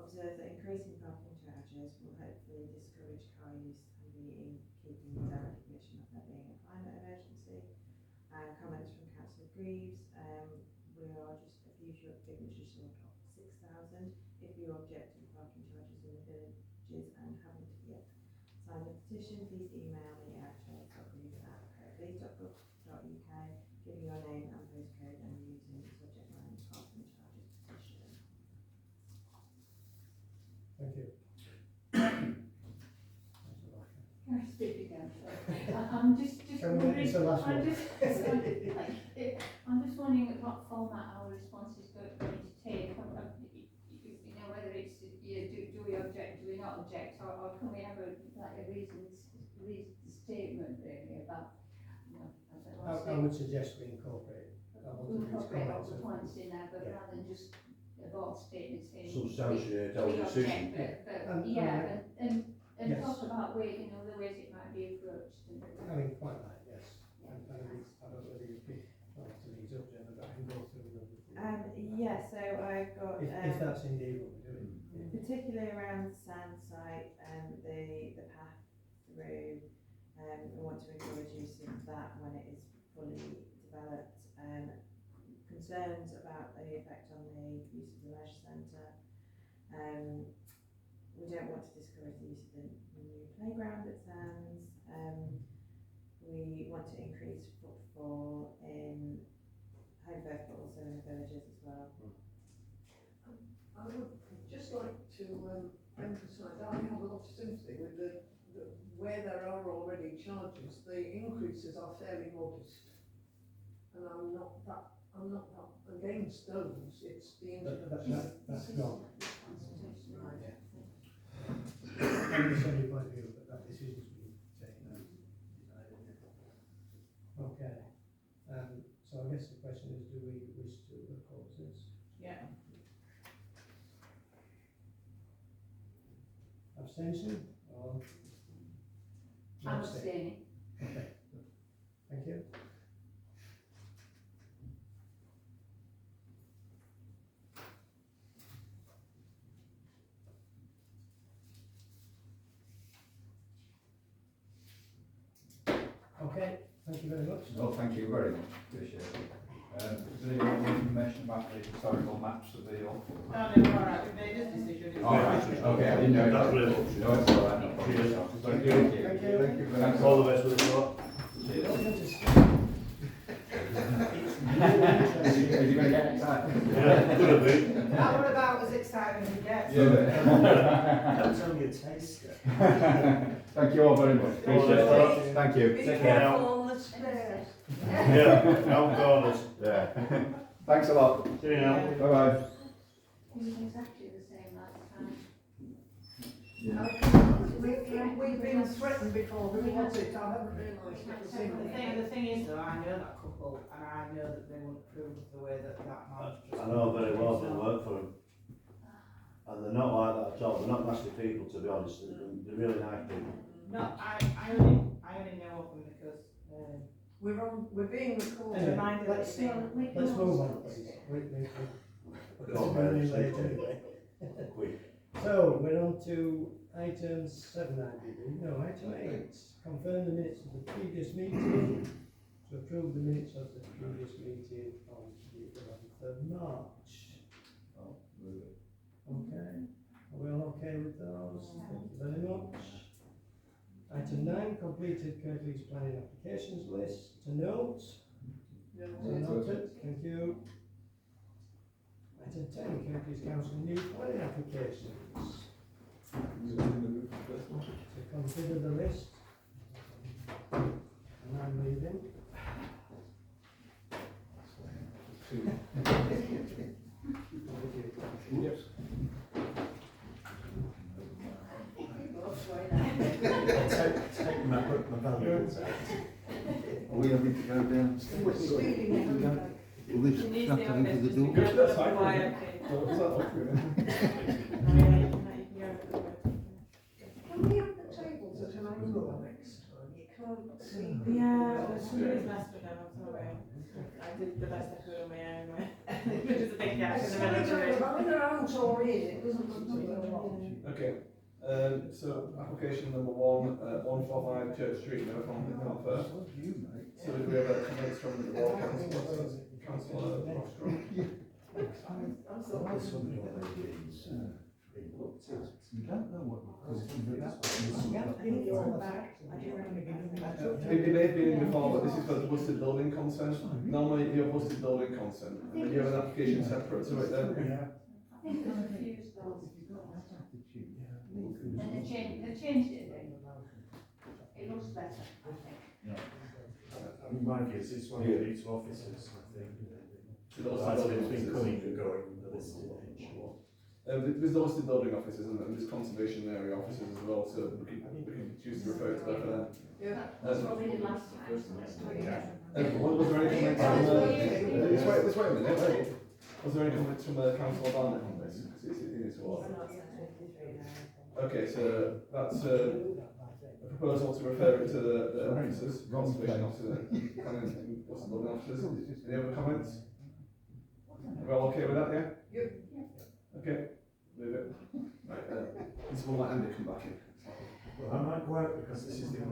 observe that increasing parking charges actively discourage car use and be in keeping with our recognition of there being a climate emergency. Comments from Councillor Greaves, we are just a few signatures short of 6,000. If you object to the parking charges in the villages and haven't yet signed the petition, please email me at charles.greaves@kirklees.gov.uk, giving your name and postcode and using the subject line parking charges petition. Thank you. Can I speak again? I'm just wondering. It's the last one. I'm just wondering what format our response is going to take. You know, whether it's do we object, do we not object, or can we have a reasoned statement really about, you know, I would suggest we incorporate all the points in there, but rather than just a board statement saying Substantiate our we decision. object, and yes. talk about the ways it might be approached. I mean, quite right, yes. And I don't know whether you pick to these up, Gemma, but I can go through them. Yeah, so I've got If that's indeed what we're doing. particularly around the sand site and the path through. We want to encourage use of that when it is fully developed. Concerns about the effect on the use of the leisure centre. We don't want to discourage the use of the new playground at Sands. We want to increase footfall in Hogarth, but also in the villages as well. I would just like to emphasise, I have a lot of sympathy with the where there are already charges, the increases are fairly modest. And I'm not that against those, it's the That's not. Right, yeah. I understand your point of view, but that decision's been taken and decided. Okay. So I guess the question is, do we wish to oppose this? Yeah. Abstention or? I'm abstaining. Okay. Thank you. Okay, thank you very much. No, thank you very much, appreciate it. Does anyone want information about the historical maps of the old? No, no, all right, we made this decision. All right, okay, I didn't know. That's really much. No, it's all right, no problem. Cheers. Thank you. Thank you. Thank you very much. All the best with the thought. Is he going to get excited? Yeah, could have been. That were about as exciting as it gets. Don't tell me a taster. Thank you all very much, appreciate it. Thank you. Be Take care. careful on the stairs. Yeah, down corners. Yeah. Thanks a lot. See you now. Bye bye. It was exactly the same last time. We've been threatened before, who was it? I haven't realised it was him. The thing is though, I know that couple and I know that they wouldn't approve of the way that man just. I know very well they work for them. And they're not like that at all. They're not nasty people, to be honest. They're really nice people. No, I only know of them because, We're being recorded. Anyway, let's move on, please. We're running late anyway. Quick. So, we're on to item 7, I believe. No, item 8. Confirm the minutes of the previous meeting. To approve the minutes of the previous meeting on the 11th of March. Okay. Are we all okay with those? Thank you very much. Item 9, completed Kirklees planning applications list. To note. Noted. Thank you. Item 10, Kirklees Council new planning applications. To consider the list. And I'm leaving. Yes. Take my valuables out. Are we having to go downstairs? Will this She needs have the to office do just the to door? go That's to the fine. YMP. So is that okay? Can we have the tables at an angle next time? You can't see. Yeah, somebody's messed with them, I'm sorry. I did the best I could on my own. Which is a big gap in It's the middle of the either room. out or in, it doesn't matter. Okay, So application number 145 Church Street, no comment, not first. So do we have a comments from the Ward Councillor, Councillor Rostrom? You don't know what It may have been in before, but this is for the busted building consent. Normally you have busted building consent, and then you have an application separate to it then. I think there's a few stores. And they've changed it a bit. It looks better, I think. In my view, it's one of the two offices, I think. So those That's building been offices. coming and going in the listed H. There's the listed building offices and there's conservation area offices as well, so we can choose to refer to that for them. Yeah. That's what we did last time. Was there any comments from let's wait a minute, wait. Was there any comments from Councillor Barnett on this? Because it's in its ward. Okay, so that's a proposal to refer it to the officers, conservation officer, and what's the building officers. Any other comments? Are we all okay with that, yeah? Yep. Okay, move it. Right, this will let Andy come back in. Well, I might go out because this is the other.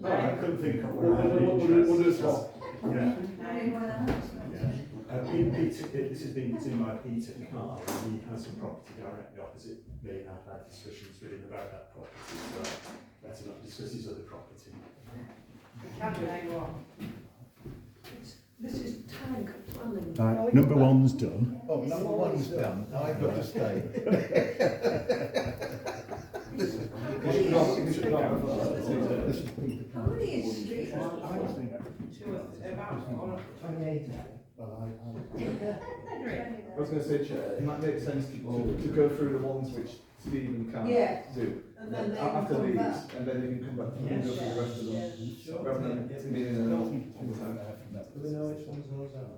I couldn't think of We'll do a swap. Yeah. This has been in my Peter car, and he has a property directly opposite me, and I've had discussions with him about that property, so better not discuss his other property. This is tank planning. Right, number one's done. Oh, number one's done, I've got to stay. How many is street? 28. I was going to say, Chair, it might make sense to go through the ones which Stephen can Yeah. do. And then they can After come these, back. and then you can come back and go through the rest of them, rather than meeting in all the time. Do we know which ones those are?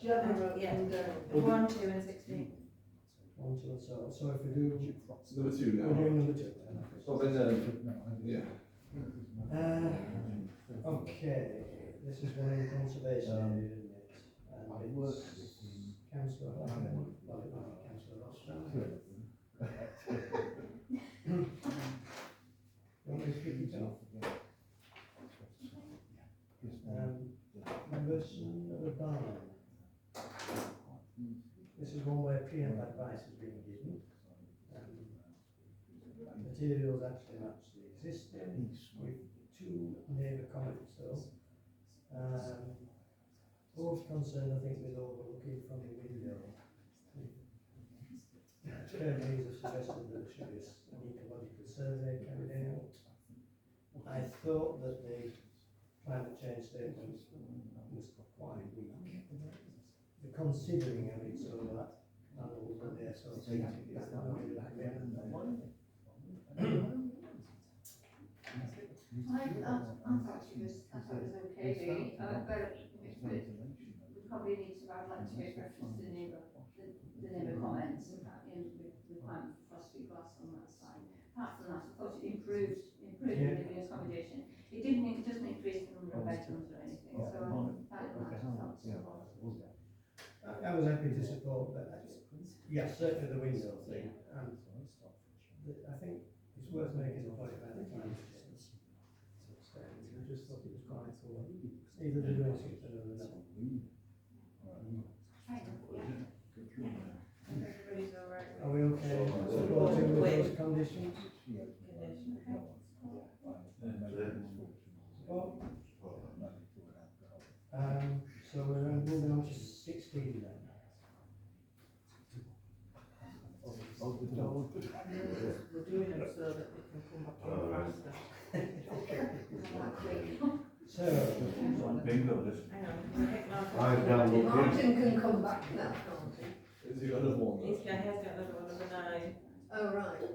General Yeah. and, 1, 2 and 16. 1, 2 and so if we do, Number two we're now. doing number 2 then. Well then, yeah. Okay, this is one in conservation area, isn't it? And it's Councillor Blackman, well, it might be Councillor Rostrom. You want me to pick it up? Conversion of a barn. This is one where PM advice has been given. Materials actually match the existing, with 2 neighbour comments though. Both concerned, I think, with overlooking from the window. Chairman has suggested that there should be an ecological survey carried out. I thought that the climate change statement was quite weak. The considering of it so that animals are there so to speak, is not really recommended. I thought it was okay, really, but we probably need to, I'd like to make reference to the neighbour comments, the requirement for frosted glass on that side. Apart from that, I thought it improved the living accommodation. It doesn't increase the number of bedrooms or anything, so that helps. I was happy to support that. Yes, certainly the window thing, and I think it's worth making the point about the climate change. I just thought it was quite cool. Either they're doing something or they're not. Everybody's all right. Are we okay supporting with those conditions? Support? So we're moving on to 16 then. We're doing them so that it can come back in faster. So, I've downloaded Martin can come back now, can't he? Is he got another one? He's got another one, number 9. Oh, right.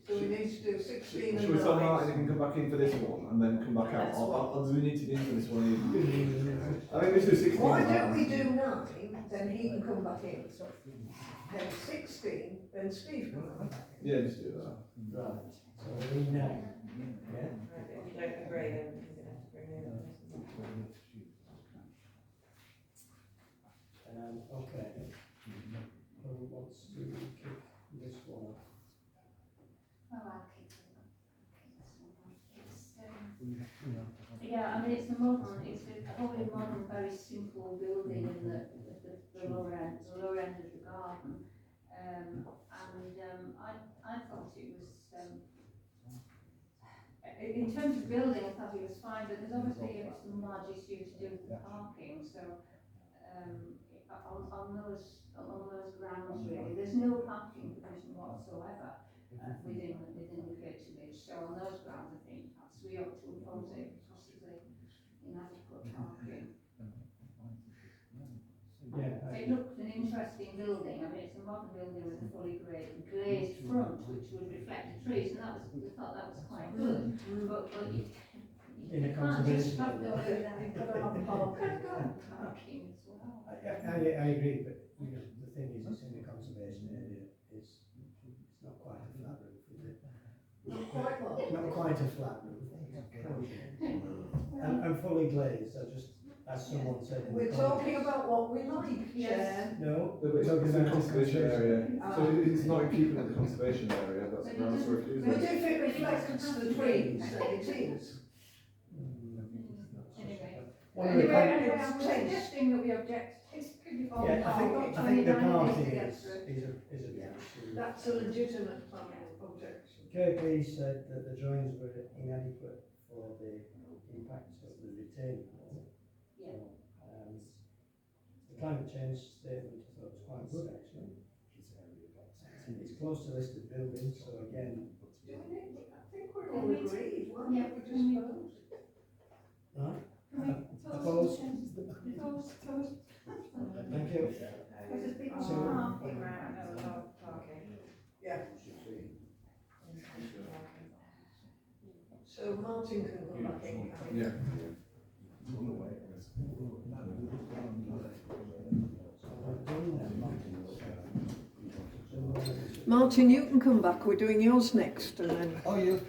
So we need to do 16 Should and we tell 9. Martin he can come back in for this one and then come back out? Or do we need to do for this one? I think let's do 16. Why don't we do 9, then he can come back in. Then 16, then Steve can come back in. Yeah, just do that. right, so we need 9. Yeah? Right, if you don't agree, then you're going to have to bring in a Okay. Who wants to kick this one off? Well, Yeah, I mean, it's a wholly modern, very simple building in the lower end of the garden. I thought it was, in terms of building, I thought it was fine, but there's obviously some large issue to do with the parking, so, on those grounds really, there's no parking provision whatsoever, within the patronage, so on those grounds, I think perhaps we ought to oppose it because of the inadequate parking. Yeah, It looked an interesting building. I mean, it's a modern building with a fully glazed front, which would reflect the trees, and we thought that was quite good. But you in a can't just conservation have the area. you've got to have parking as well. I agree, but you know, the thing is, it's in a conservation area. It's not quite a flat roof, is it? Not quite what? Not quite a flat roof. And fully glazed. I just, as someone said. in the We're comments. talking about what we like, Chair. No, No, but we're talking it's in about conservation area, Ah. so it's not in keeping with the conservation area, that's the grounds for But refusal. if it reflects the trees, then it is. Anyway, One of the com- I'm suggesting that we object. Yeah, I think the parking is a big issue. That's a legitimate planning objection. Kirby said that the drawings were inadequate for the impact of the retaining wall. Yeah. The climate change statement I thought was quite good actually. It's close to listed buildings, so again. Do we need, I think we're all agreed, why don't we just vote? Right? Opposed? Thank you. Yeah. So Martin can come back in. Yeah. Martin, you can come back, we're doing yours next and then Oh, you're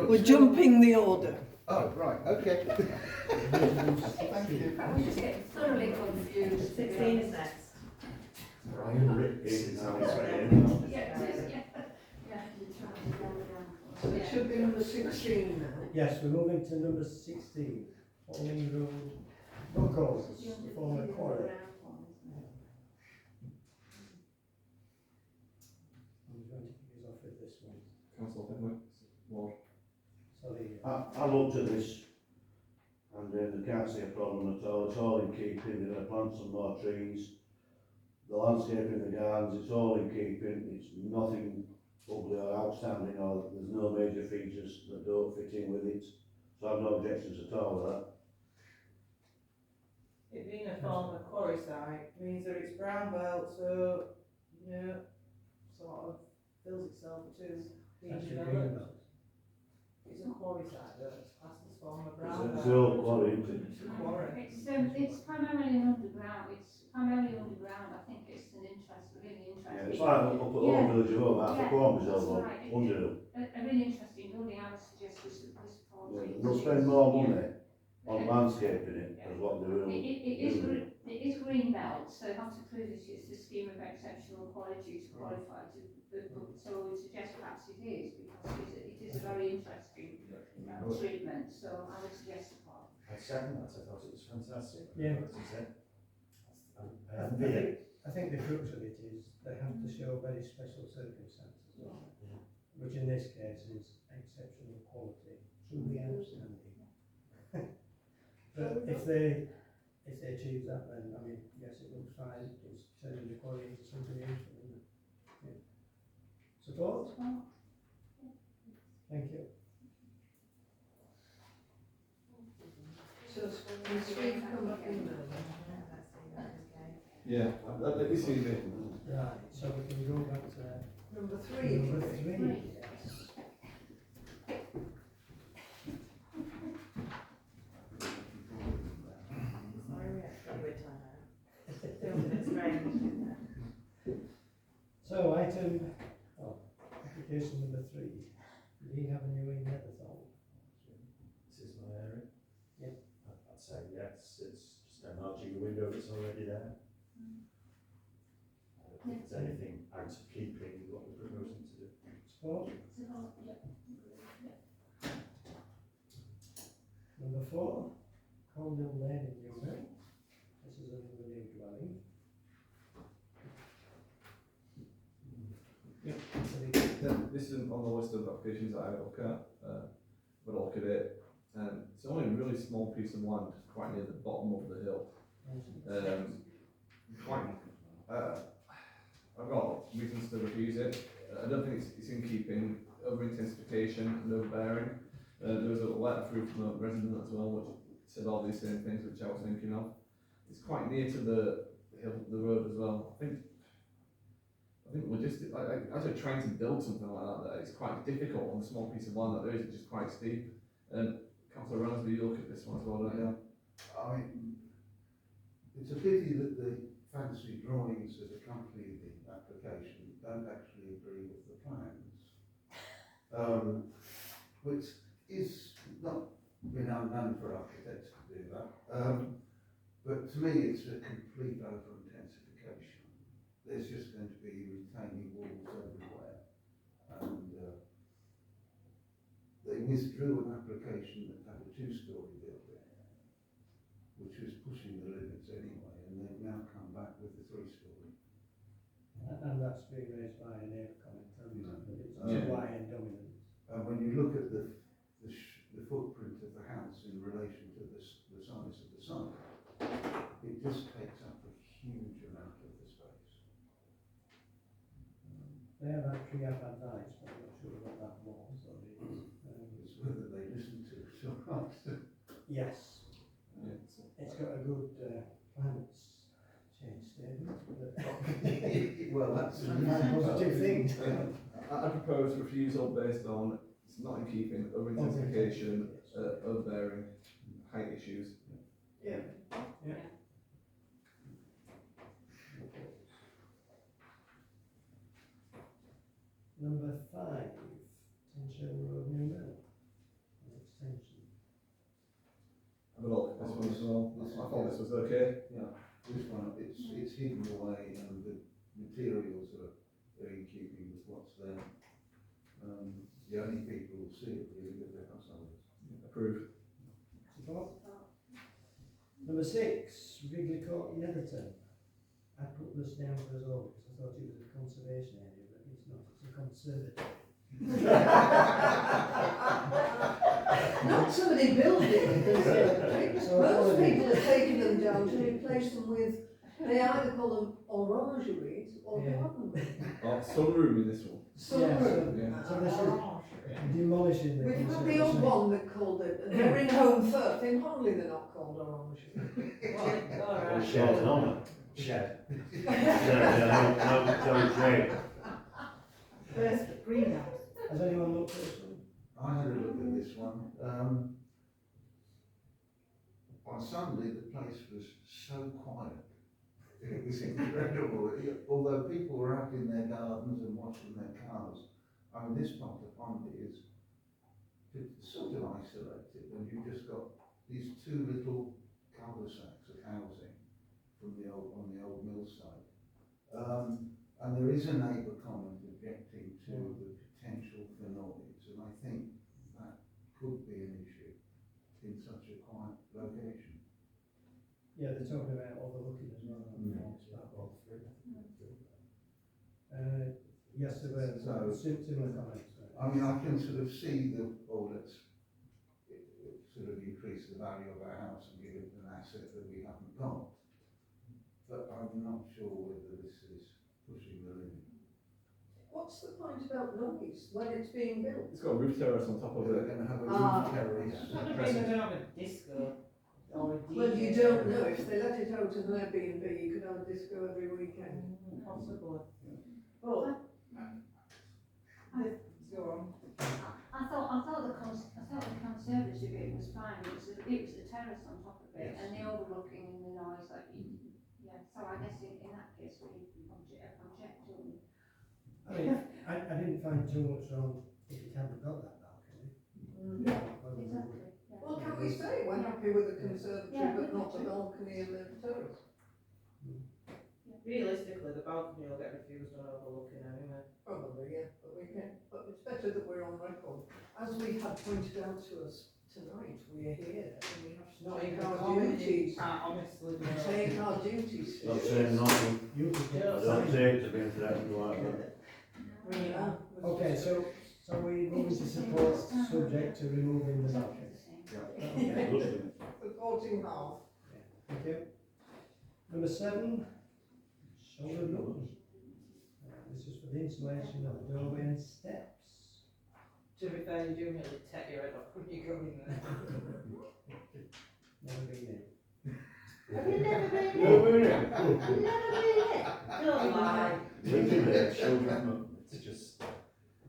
we're jumping the order. Oh, right, okay. Thank you. I'm just getting thoroughly confused. 16 is next. Brian Rick is now he's ready. Yeah, So it should be number 16 now. Yes, we're moving to number 16. Falling Road, no causes, the former quarry. I'm going to kick us off with this one. Council Henwick, Ward. Sorry. I looked at this and I can't see a problem at all. It's all in keeping. They're going to plant some more trees. The landscaping, the gardens, it's all in keeping. It's nothing ugly or outstanding, or there's no major features that don't fit in with it. So I've no objections at all with that. It being a former quarry site means that it's brown belt, so, you know, sort of fills itself to being That's your developed. green belt. It's a quarry site, though, it's classed as former brown belt. It's the old quarry, isn't it? It's a quarry. It's primarily underground. I think it's really interesting. Yeah, it's like up at Home Village of Home, half the Corners over, right. under them. A really interesting building. I would suggest we support it. They'll spend more money on landscaping it as what they will. It is green belt, so you have to prove it is a scheme of exceptional quality to qualify to. So we would suggest perhaps it is, because it is a very interesting treatment. So I would suggest support. I second that, I thought it was fantastic. Yeah. I I think the crux of it is they have to show very special circumstances, which in this case is exceptional quality, truly outstanding. But if they achieve that, then I mean, yes, it looks fine. It's turning the quality into something useful, isn't it? Yeah. Support? Thank you. So Steve come back in now. Yeah, let me see the. Right, so we can go back to Number 3. number 3. Sorry, we actually were time. Feels a bit strange. So application number 3. Lean Avenue in Netherthorpe. This is my area. Yep. I'd say yes, it's just enlarging the window that's already there. I don't think there's anything out of keeping with what we're proposing to do. Support? Number 4, Colmill Lane in Newmill. This is another new dwelling. Yeah. So This isn't on the list of applications that I look at, but I'll look at it. It's only a really small piece of land, quite near the bottom of the hill. I've got reasons to refuse it. I don't think it's in keeping, over intensification and overbearing. There was a letter through from a resident as well, which said all these same things, which I was thinking of. It's quite near to the hill, the road as well. I think logistic, as you're trying to build something like that, it's quite difficult on a small piece of land that there is. It's just quite steep. Councillor Ransby, you look at this one as well, don't you? I mean, it's a pity that the fancy drawings that accompany the application don't actually agree with the plans, which is not been unknown for architects to do that. But to me, it's a complete over-intensification. There's just going to be retaining walls everywhere, and they withdrew an application that had a 2-storey building, which was pushing the limits anyway, and they've now come back with a 3-storey. and that's been raised by a neighbour comment, hasn't it? That it's Yeah. too high and dominant. And when you look at the footprint of the house in relation to the size of the site, it just takes up a huge amount of the space. They have actually advertised, but I'm not sure what that was. It's whether they listen to it or not. Yes, Yeah. it's got a good climate change statement. Well, that's a positive thing. I propose refusal based on it's not in keeping, over intensification, overbearing, height issues. Yeah. Yeah. Number 5, Tension Road, Newmill, an extension. Have a look at this one as well. I thought this was okay. Yeah, this one, it's hidden away and the materials are in keeping with what's there. The only people who see it really are the householders. Approved. Support. Number 6, Wrigley Court, Netherton. I put this down for us all because I thought it was a conservation area, but it's not, it's a conservatory. Not somebody building a conservatory. So Most people are taking them down to replace them with, they either call them orangeries or Yeah. garden rooms. Oh, sunroom in this one. Sunroom. Yeah. So this is demolishing the We've had the conservatory. old one that called it, they're in home first, in Honley they're not called orangeries. Or shed, no, shed. No shade. First greenhouse. Has anyone looked at this one? I had a look at this one. On Sunday, the place was so quiet. It was incredible. Although people were out in their gardens and washing their cars, I mean, this part of Honley is sort of isolated, and you've just got these 2 little cul-de-sacs of housing from on the old mill site. And there is a neighbour comment objecting to the potential for noise, and I think that could be an issue in such a quiet location. Yeah, they're talking about overlooking as well. Yes, there were similar comments. I mean, I can sort of see let's sort of increase the value of our house and give it an asset that we haven't got. But I'm not sure whether this is pushing the limit. What's the point about noise when it's being built? It's got a roof terrace on top of They're it. going to have a Ah. roof terrace. Not the reason they're having a disco or a DJ. Well, you don't know, if they let it out as an Airbnb, you could have a disco every weekend. Possibly. But, Go on. I thought the conservatory bit was fine. It was the terrace on top of it, Yes. and the overlooking and the noise. Yeah. So I guess in that case we object to. I mean, I didn't find too much wrong if it hadn't got that balcony. Yeah, Whether we exactly. would- Yeah. well, can we say we're happy with the conservatory Yeah, but not the actually. balcony and the terrace? Realistically, the balcony will get refused on overlooking anyway. Probably, yeah, but it's better that we're on record. As we had pointed out to us tonight, we're here and we have to Not take even our commenting, duties. honestly. no. Take our duties Not seriously. saying nothing, You could get Yeah. I don't take to being threatened like that. Yeah. Okay, so we moving to support subject to removing the balcony. Okay, Good. Supporting half. thank you. Number 7, shoulder doors. This is for the installation of the doorway and steps. To be fair, you do nearly take your head off when you go in there. Never been in. Have you never been in? No, we're in. Have you never been in? Don't lie. It's just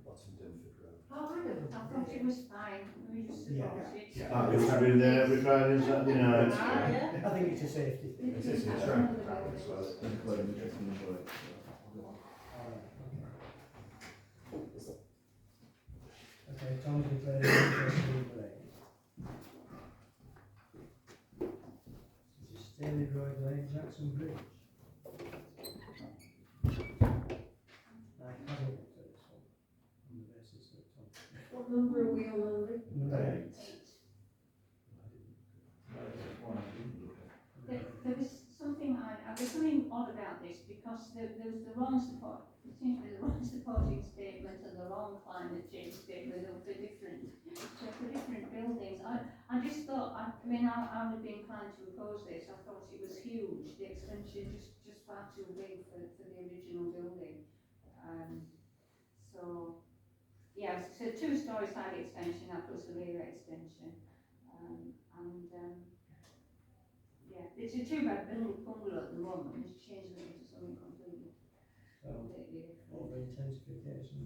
bottom Dunford Road. Oh, I never. I thought it was fine, we just supported it. I've been there every Friday and Saturday night. Ah, yeah. I think it's a safety thing. It's a traffic pattern as well. Including the dressing room. Okay, Tom's declared interest in the lane. This is Staley Road Lane, Jackson Bridge. I haven't looked at this one on the basis that Tom. What number are we on, Andy? Number 8. There was something, there's something odd about this because there was the wrong support, it seems to be the wrong supporting statement and the wrong climate change statement for different buildings. I just thought, I would be inclined to oppose this. I thought it was huge, the extension just far too big for the original building. So, yeah, it's a 2-story side extension, that plus a rear extension. Yeah, it's a 2-bed bungalow at the moment, it's changed it into something completely different. Over intensification.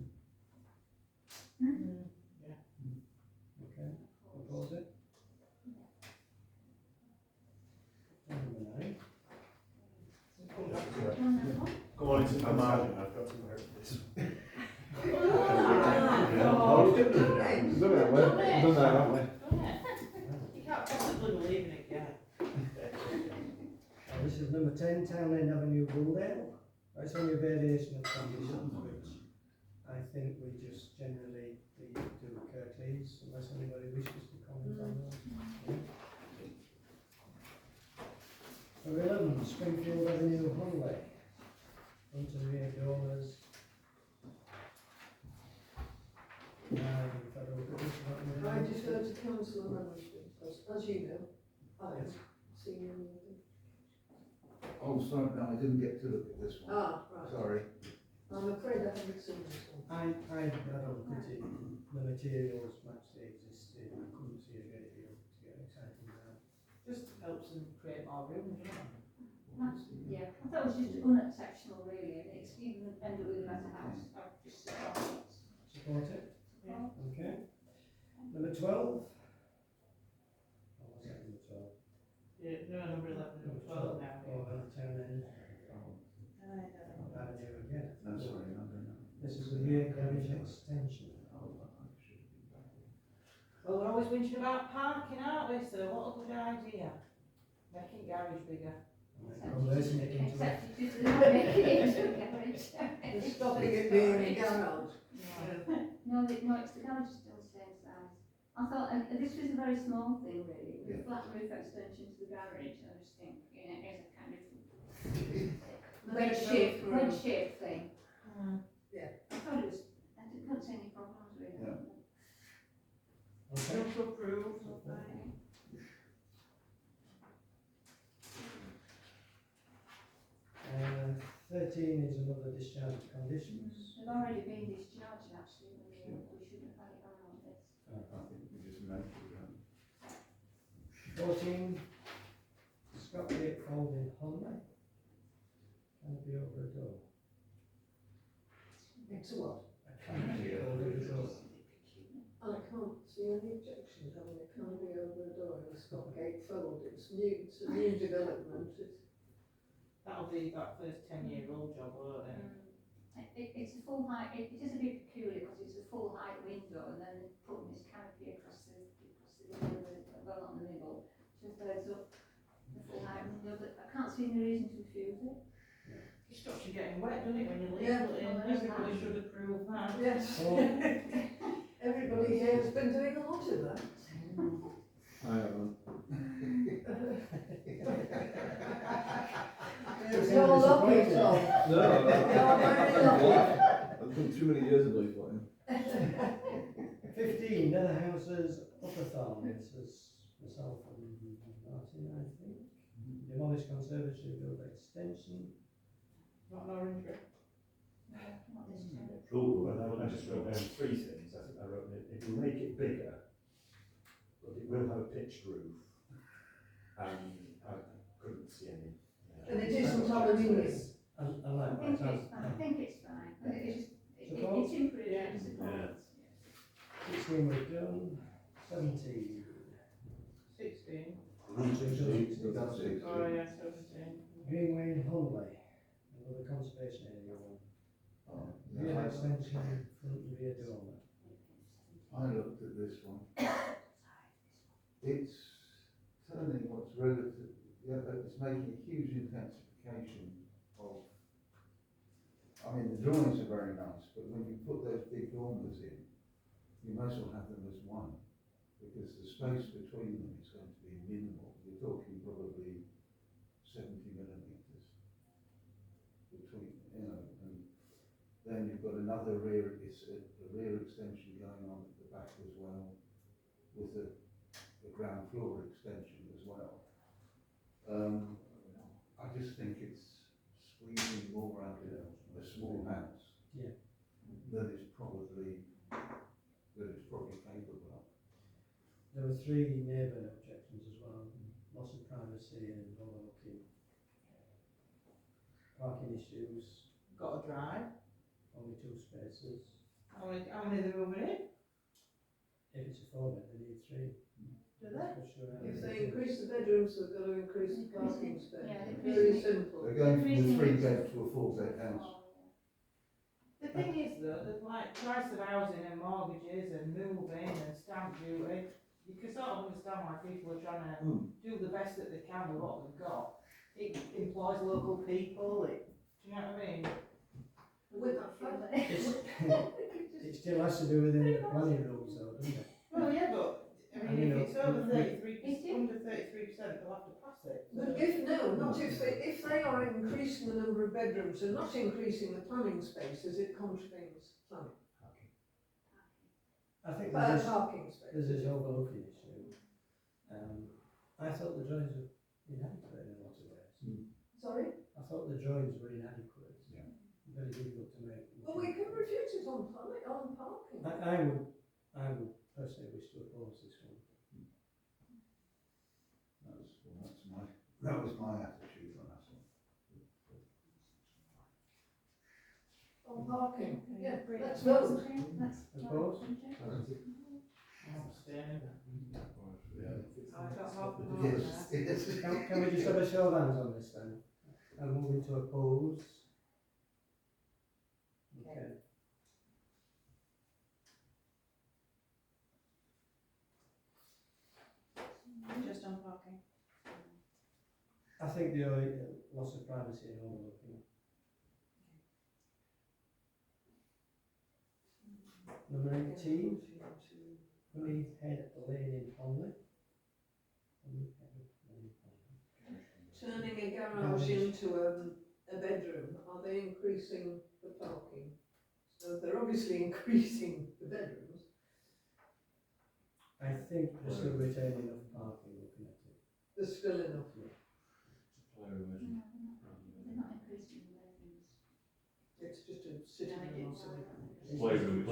Yeah. Okay, oppose it. Number 9. Go on into my mouth. I've got to work this. We've done that, haven't we? You can't possibly believe in it yet. This is number 10, Town End Avenue, Bulldale. It's only a variation of conditions, which I think we just generally leave to Kirklees, unless anybody wishes to comment on those. Number 11, Springfield Avenue, Hunley. Front and rear doors. If I look at this one, I defer to councillor management, as you know, I have seen anything. Oh, sorry, no, I didn't get to look at this one. Ah, right. Sorry. I'm afraid I haven't seen this one. I had a look at it, the materials match the existing, I couldn't see a great deal to get excited about. Just helps them create more room, doesn't it? Yeah, I thought it was just unexceptional really, and it's even ended with a better house. I just support it. Support it? Yeah. Okay. Number 12. Or was that number 12? Yeah, no, number 11, number 12 now. Oh, Town End Avenue again. No, sorry, no, no, no. This is the rear garage extension. Well, we're always whinging about parking, aren't we? So what a good idea. Making garage bigger. Converting it into a Except it is not making it into a garage. They're stopping it being a garage. No, it's the garage is still the same size. I thought, this was a very small thing really, with a flat roof extension to the garage. I just think, you know, it's a kind of wedge-shaped thing. Yeah. I thought it was, I couldn't see any problems with it. Yeah. Okay. Not to approve. Right. 13 is another discharge of conditions. They've already been discharged actually, we shouldn't have had it on this. I think we just mentioned that. 14, Scott Gate Folding Hunley. Canopy over a door. It's a what? A canopy over a door. I can't see any objection to having a canopy over a door in a Scott Gate fold. It's new, it's a new development. That'll be that first 10-year-old job, won't it? It's a full height, it is a bit peculiar because it's a full height window and then putting this canopy across the middle, well not the middle, 2/3 up the full height window, but I can't see any reason to refuse it. It stops you getting wet, doesn't it, when you leave Yeah. it in? Well, there's Everybody that. should approve that. Yes. Oh. Everybody here has been doing a lot of that. your lucky, disappointed. Tom. No, You're very lucky. I've done too many years of leave for him. 15, Nether Houses, Upper Farm, this is myself and Martin, I think. Demolish conservatory, build extension. Not an orange tree. Not this term. Well, I just wrote down three things. I think I wrote it will make it bigger, but it will have a pitched roof. And I couldn't see any. And it isn't aluminium. I like I think that. it's fine. I think it's fine. I think it's Support? it's improved. Yeah. It's support. 16 we've done. 17. 16. Oh, yeah, 17. Greenway Hunley, another conservation area one. Oh, Rear yeah, extension, front and rear dormer. I looked at this one. It's turning what's relative, yeah, it's making a huge intensification of, I mean, the drawings are very nice, but when you put those big dormers in, you might as well have them as one, because the space between them is going to be minimal. You're talking probably 70 millimetres between, you know, and then you've got another rear, it's a rear extension going on at the back as well, with a ground floor extension as well. I just think it's squeezing more out of a small house. Yeah. Than it's probably capable of. There were 3 neighbour objections as well. Loss of privacy and overlooking. Parking issues, Got a drive. only 2 spaces. How many are they moving in? If it's a 4 bed, they need 3. Do they? For sure. If they increase the bedrooms, they've got to increase the parking space. Yeah, Very simple. They're going from a Increasing 3 it. bed to a 4 bed house. The thing is though, that like price of housing and mortgages and moving and stamp duty, you can sort of understand why people are trying to do the best that they can with what they've got. It employs local people, do you know what I mean? With that fact, It still has to do within the planning rules though, doesn't it? Well, yeah, but I And, mean, you know, if it's over we- 33%, under 33%, they'll have to pass it. but not if they are increasing the number of bedrooms and not increasing the planning spaces, it contravenes planning. I think there's Parking spaces. this overlooking issue. I thought the drawings were inadequate in a lot of ways. Sorry? I thought the drawings were inadequate. Yeah. Very difficult to make. Well, we can refute it on planning, on parking. I would personally wish to oppose this one. That was my attitude on that one. On parking, yeah, Great. let's vote. Let's Oppose? I'm staying. Yeah. I got half an hour Yes, there. yes. Can we just have a show of hands on this then? And move into oppose. Okay. Just on parking. I think the only loss of privacy and overlooking. Number 18, Honeyhead Lane in Honley. Turning a garage into a bedroom, are they increasing the parking? So they're obviously increasing the bedrooms. I think they're still retaining enough parking looking at it. There's still enough. No, they're not increasing the bedrooms. It's just a sitting room. Playroom,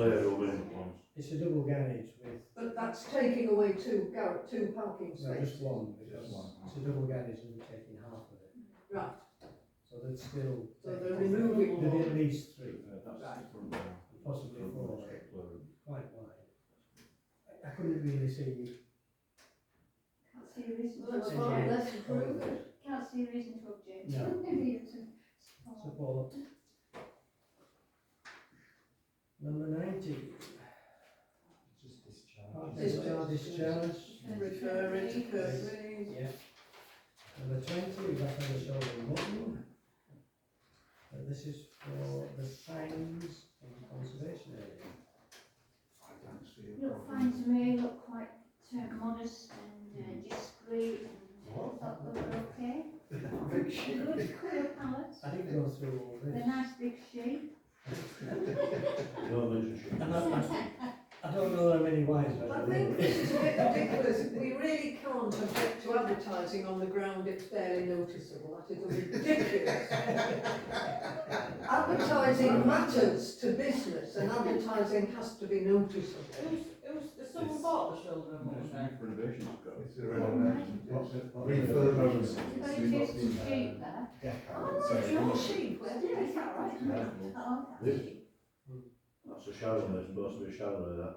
It's a double garage with, But that's taking away two parking no, spaces. just one, because it's a double garage and we're taking half of it. Right, So there's still. so they're removing There'll be one. at least 3, Right. possibly 4, quite wide. I couldn't really see, Can't see a reason Well, to that's object. fine, let's approve it. Can't see a reason to object. No. Maybe it's a- support. Number 90, Just discharge. discharge. Refer it to Kirklees. Yeah. Number 20, we've got on the shoulder mutton. This is for the signs and conservation area. I don't see a Look problem. fine to me, look quite modest and discreet and thought they were okay. I think big sheep. Good colour palette. I didn't go through all this. They're nice big sheep. No mention sheep. And I don't know how many wines I I think this is a bit ridiculous. We really can't object to advertising on the ground it's barely noticeable. That is ridiculous. Advertising matters to business and advertising has to be noticeable. Has someone bought the children one day? Renovation. It's a renovation. Refurbishment. Is it going to take some sheep there? Oh, it's your sheep. Yeah, is that right? Oh, This, that's a Chardonnay, it's supposed to be a Chardonnay, that.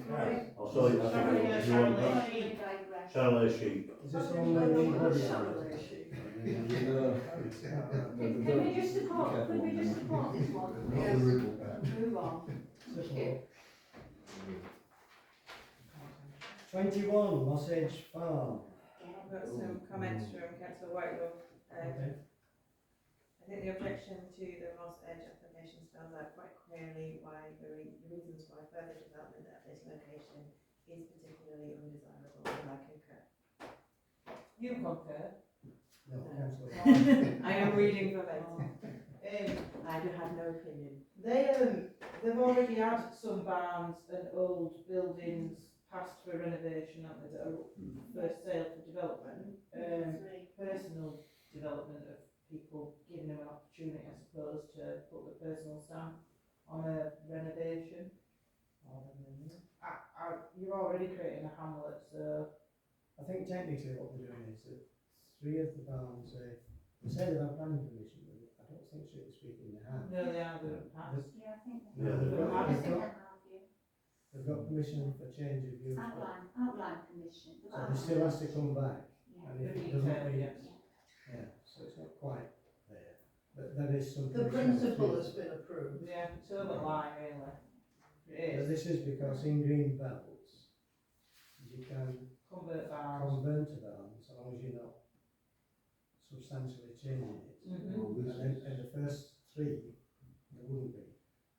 Right. I'll sell you, I think, if you want that. Chardonnay sheep. Is this all the new body? Chardonnay sheep. Can we just support this one? Yes. Move on. Thank you. 21, Moss Edge Farm. I've got some comments from Councillor Whitelaw. Okay. I think the objection to the Moss Edge application spells out quite clearly why the reasons why further development at this location is particularly undesirable, and I concur. You concur? No, councillor. I am reading verbatim. I do have no opinion. They've already had some barns and old buildings passed for renovation, haven't they, that are up for sale for development. Personal development of people, giving them an opportunity, I suppose, to put the personal stamp on a renovation. You're already creating a hamlet, so. I think technically what they're doing is that 3 of the barns, they say they have planning permission, but I don't think strictly speaking they have. No, they haven't passed. Yeah, I think they Yeah, They've got- I they've think got- I have, yeah. They've got permission for change of use, but Outline permission. so they still has to come back, Yeah. and if it doesn't meet, Yes. yeah, so it's not quite there. But there is some. The permission principle to- has been approved. Yeah, it's over the line, really. It But is. this is because in green belts, you can Convert barns. convert to barns, as long as you're not substantially changing it. Mhm. Well, this And in the first 3, there wouldn't be.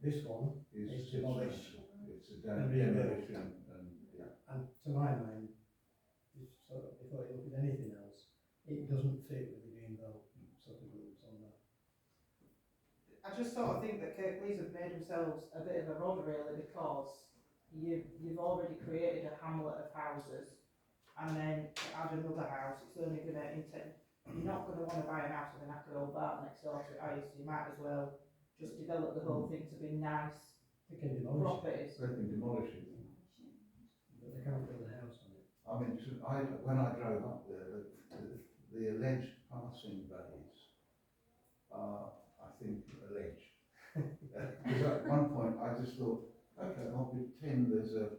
This one is is demolished. It's a demolition and, yeah. And to my mind, if sort of, before you look at anything else, it doesn't fit with the green belt sort of rules on that. I just sort of think that Kirklees have made themselves a bit of a rod really, because you've already created a hamlet of houses, and then to add another house, it's only going to intend, you're not going to want to buy a house with a knackered old barn next door to it, are you? So you might as well just develop the whole thing to be nice They can demolish it, properties. They can demolish it. but they can't build a house on it. I mean, when I drove up there, the alleged passing bays are, I think, alleged. Because at one point I just thought, okay, I'll pretend there's a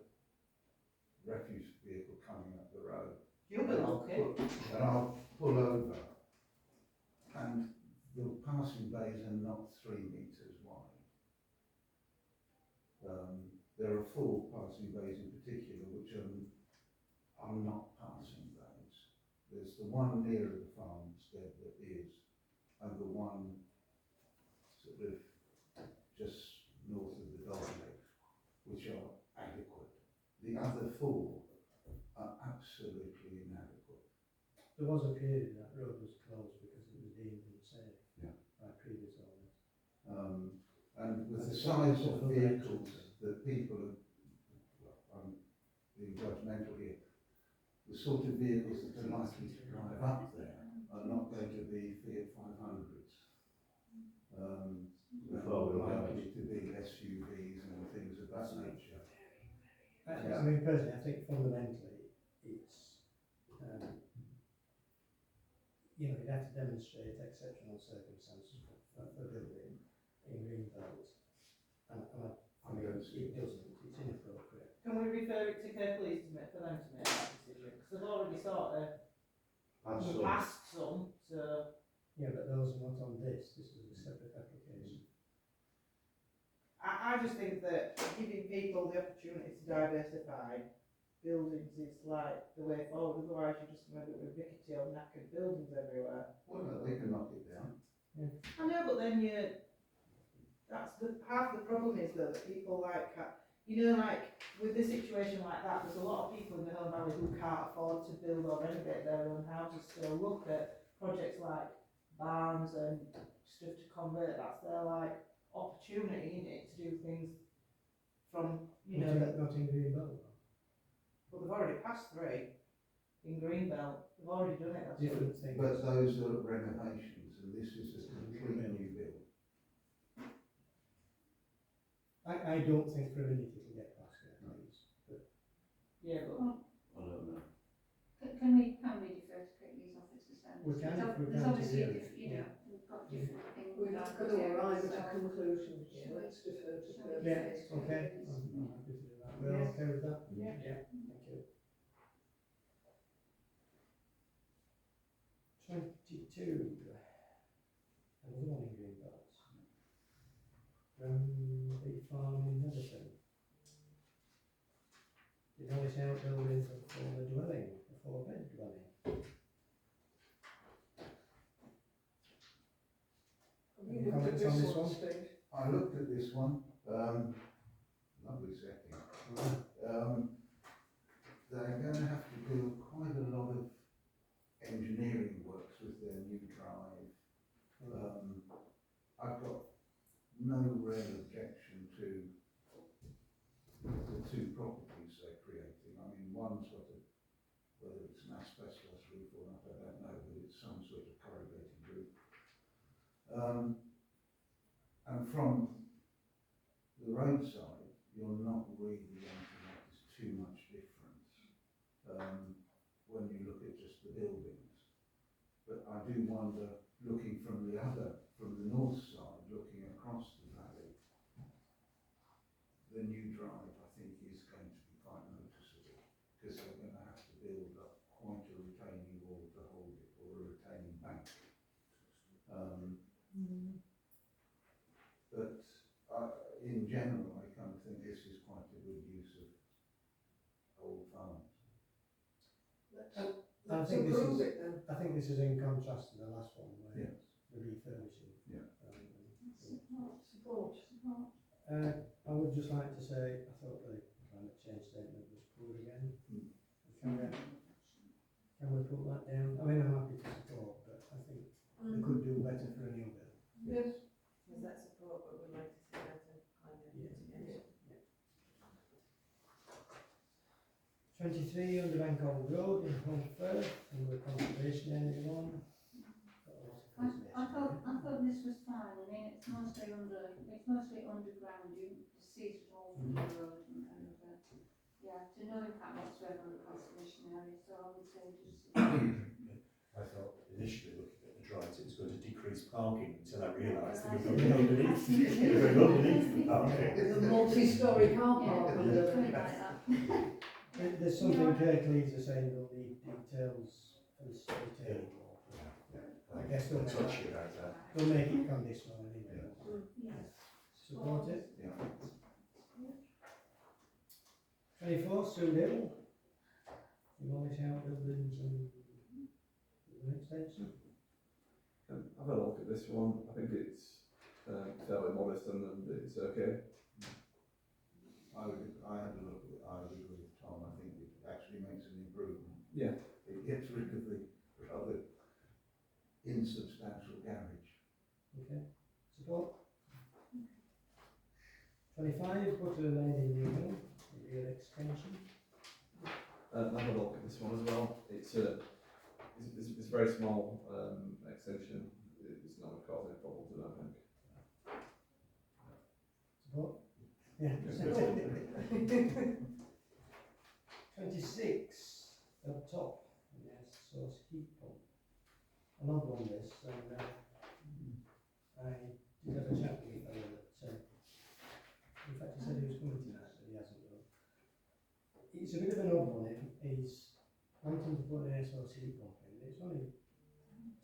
refuse vehicle coming up the road. You'll be lucky. And I'll pull over, and the passing bays are not 3 metres wide. There are 4 passing bays in particular which are not passing bays. There's the one near the farmstead that is, and the one sort of just north of the dog leg, which are adequate. The other 4 are absolutely inadequate. There was a period that road was closed because it was deemed unsafe by previous owners. And with the size of vehicles that people are, well, I'm being judgmental here, the sort of vehicles that are likely to drive up there are not going to be Fiat 500s. They're likely to be SUVs and things of that nature. I mean, personally, I think fundamentally it's, you know, you'd have to demonstrate exceptional circumstances for building in green belt. And I mean, it doesn't, it's inappropriate. Can we refer it to Kirklees for them to make that decision? Because they've already sort of passed some, so. Yeah, but those are not on this is a separate application. I just think that giving people the opportunity to diversify buildings is like the way forward, otherwise you're just going to end up with rickety old knackered buildings everywhere. Well, no, they can knock it down. I know, but then half the problem is though that people like, you know, like with a situation like that, there's a lot of people in the Home Valley who can't afford to build or renovate their own houses, so look at projects like barns and stuff to convert, that's their like opportunity in it to do things from, you know, that, Not in Greenbelt. well, they've already passed 3 in Greenbelt, they've already done it, that's what. Different things. But those are renovations, and this is a complete new build. I don't think for a minute it can get past their plans, but Yeah, but I don't know. Can we defer to Kirklees officers then? We can if we There's can obviously, together, you know, we've got different things. We're not going to arrive at a conclusion here, let's defer to Shall we the. yeah, defer to okay, Kirklees? I'm happy to do that. We're Yes. okay with that? Yeah. Thank you. 22. Another one in Greenbelt. Big farm in Netherton. Demolish outbuildings and former dwelling, a 4-bed dwelling. Have you looked at Comments on this this one, one? Steve? I looked at this one, lovely setting. They're going to have to do quite a lot of engineering works with their new drive. I've got no real objection to the 2 properties they're creating. I mean, one's got a, whether it's an asbestos roof or not, I don't know, but it's some sort of corrugated roof. And from the roadside, you're not really going to notice too much difference when you look at just the buildings. But I do wonder, looking from the north side, looking across the valley, the new drive I think is going to be quite noticeable, because they're going to have to build up quite a retaining wall to hold it, or a retaining bank. But in general, I kind of think this is quite a good use of old farms. Let's improve it then. I think this is in contrast to the last one where Yes. the refurbishing. Yeah. Support. I would just like to say, I thought the climate change statement was poor again. Can we put that down? I mean, I'm happy to support, but I think they could do better for a new build. Yes. There's that support, but we'd like to see better kind of mitigation. 23 Underbank Old Road in Holmfirth, and the conservation area one. I thought this was fine. I mean, it's mostly underground. You see it all from the road, and yeah, to no impact whatsoever on the conservation area. So I would say just. I thought initially looking at the drives it was going to decrease parking until I realised there was nothing underneath. There was underneath the parking. There's a multi-storey car park Yeah, under something there. like that. There's something Kirklees are saying they'll need details for the retaining wall. I guess they'll make Touchy it, about that. they'll make it conditional anyway. Yes. Support it? Yeah. 24 Sood Hill. Demolish outbuildings and an extension. I've had a look at this one. I think it's fairly modest and it's okay. I had a look at it, I would agree with Tom, I think it actually makes an improvement. Yeah. It gets rid of the rather insubstantial garage. Okay. Support? 25 Butter Lane in Newhill, a real extension. I've had a look at this one as well. It's a very small extension. It's not going to cause any problems, I don't think. Support? Yeah. 26 up top, yes, source heat pump. An odd one this, and I did have a chat with a fellow that, in fact he said he was coming tonight, but he hasn't done. It's a bit of an odd one, he's wanting to put an air source heat pump in, it's only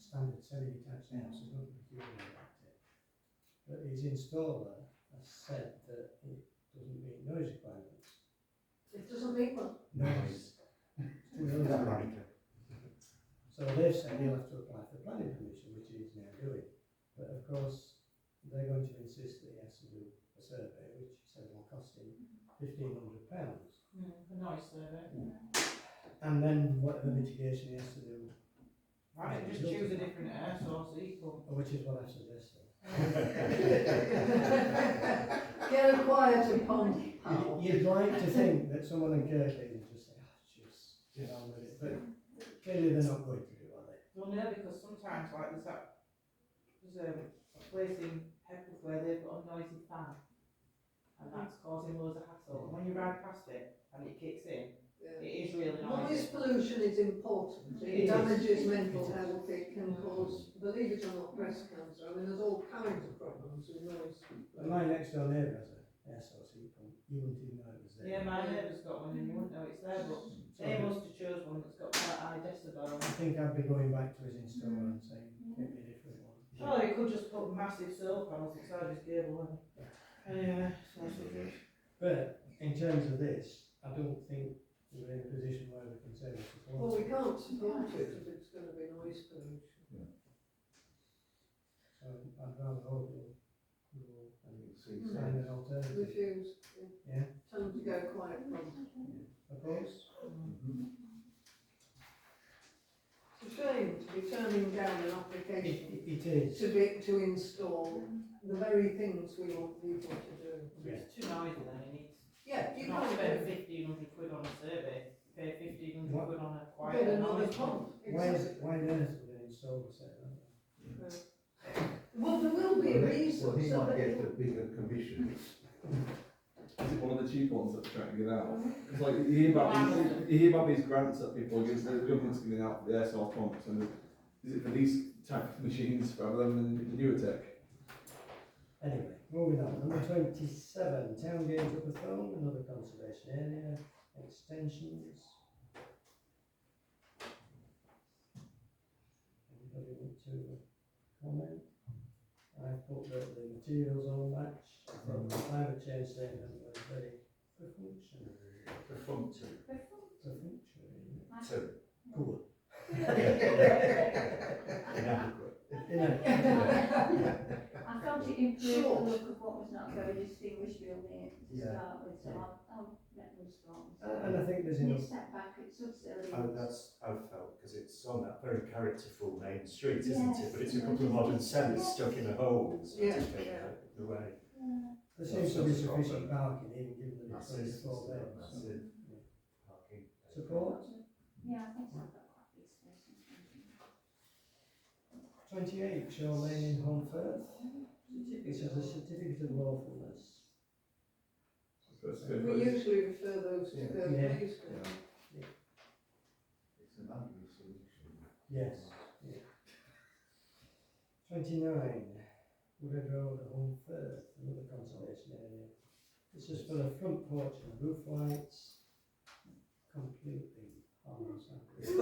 standard semi-detached house, there's nothing peculiar about it. But his installer has said that it doesn't meet noise requirements. It doesn't mean what? Noise. It's too noisy. So they've said he'll have to apply for planning permission, which he is now doing. But of course, they're going to insist that he has to do a survey, which he said will cost him £1,500. A nice survey. And then whatever mitigation he has to do Why don't you just choose a different air source heat pump? Which is what I suggested. Get a quieter pump, pal. You'd like to think that someone in Kirklees would just say, just get on with it, but clearly they're not going to do, are they? Well, no, because sometimes, like, there's a place in Heckles where they've got a noisy fan, and that's causing loads of hassle. And when you ride past it and it kicks in, it is really Noise noisy. pollution is important. It damages mental health. It can cause, believe it or not, breast cancer. I mean, there's all kinds of problems with noise. But my next door neighbour has an air source heat pump. You wouldn't even know it was there. Yeah, my neighbour's got one and you wouldn't know it's there, but they must have chose one that's got quite high decibel. I think I'd be going back to his installer and saying, get me a different one. Oh, he could just put massive solar panels inside his gable and anyway, so that's what it is. But in terms of this, I don't think we're in a position where we can say we support Well, we it. can't support it if it's going to be noise pollution. So I'd rather hope we'll See, find an alternative. Refuse. Yeah. Tell them to go quiet pump. Opposed? It's a shame to be turning down an application It is. to install the very things we want people to do. It's too noisy then, it needs. Yeah, you Not can't spend do 1,500 quid on a survey, pay 1,500 What? quid on a Get quiet another noise pump. Why on earth would an installer say that? Well, there will be a well, reason. he so might that get it- the bigger commission. Is it one of the cheap ones that's trying to get out? It's like you hear about these grants that people against the government's giving out for the air source pumps, and is it for these type of machines rather than the newer tech? Anyway, moving on. Number 27, Town Gate Upperthorne, another conservation area, extensions. Anybody want to comment? I put that the materials all match. I thought the climate change statement was very perfunctory. Perfunctory. Perfunctory. Two. Good. Inadequate. I felt it improved the look of what was not very distinguishable to start with, so I'll let them start. And I think there's And enough. it's set back, it's so silly. And that's how I felt, because it's on that very characterful main street, isn't it? But it's a couple of modern semis stuck in a hole, so Yeah, to take yeah. the way. There seems to be sufficient parking, even given that it's Massive, 24 beds. massive parking. Support? Yeah, I think so, I've got quite big space. 28, Shore Lane in Holmfirth. This is a certificate of lawfulness. We usually refer those to Yeah. the Yeah. police. It's an ugly solution. Yes. Yeah. 29, Woodhead Road, Holmfirth, another conservation area. This is for the front porch and roof lights. Completely harmless. I I've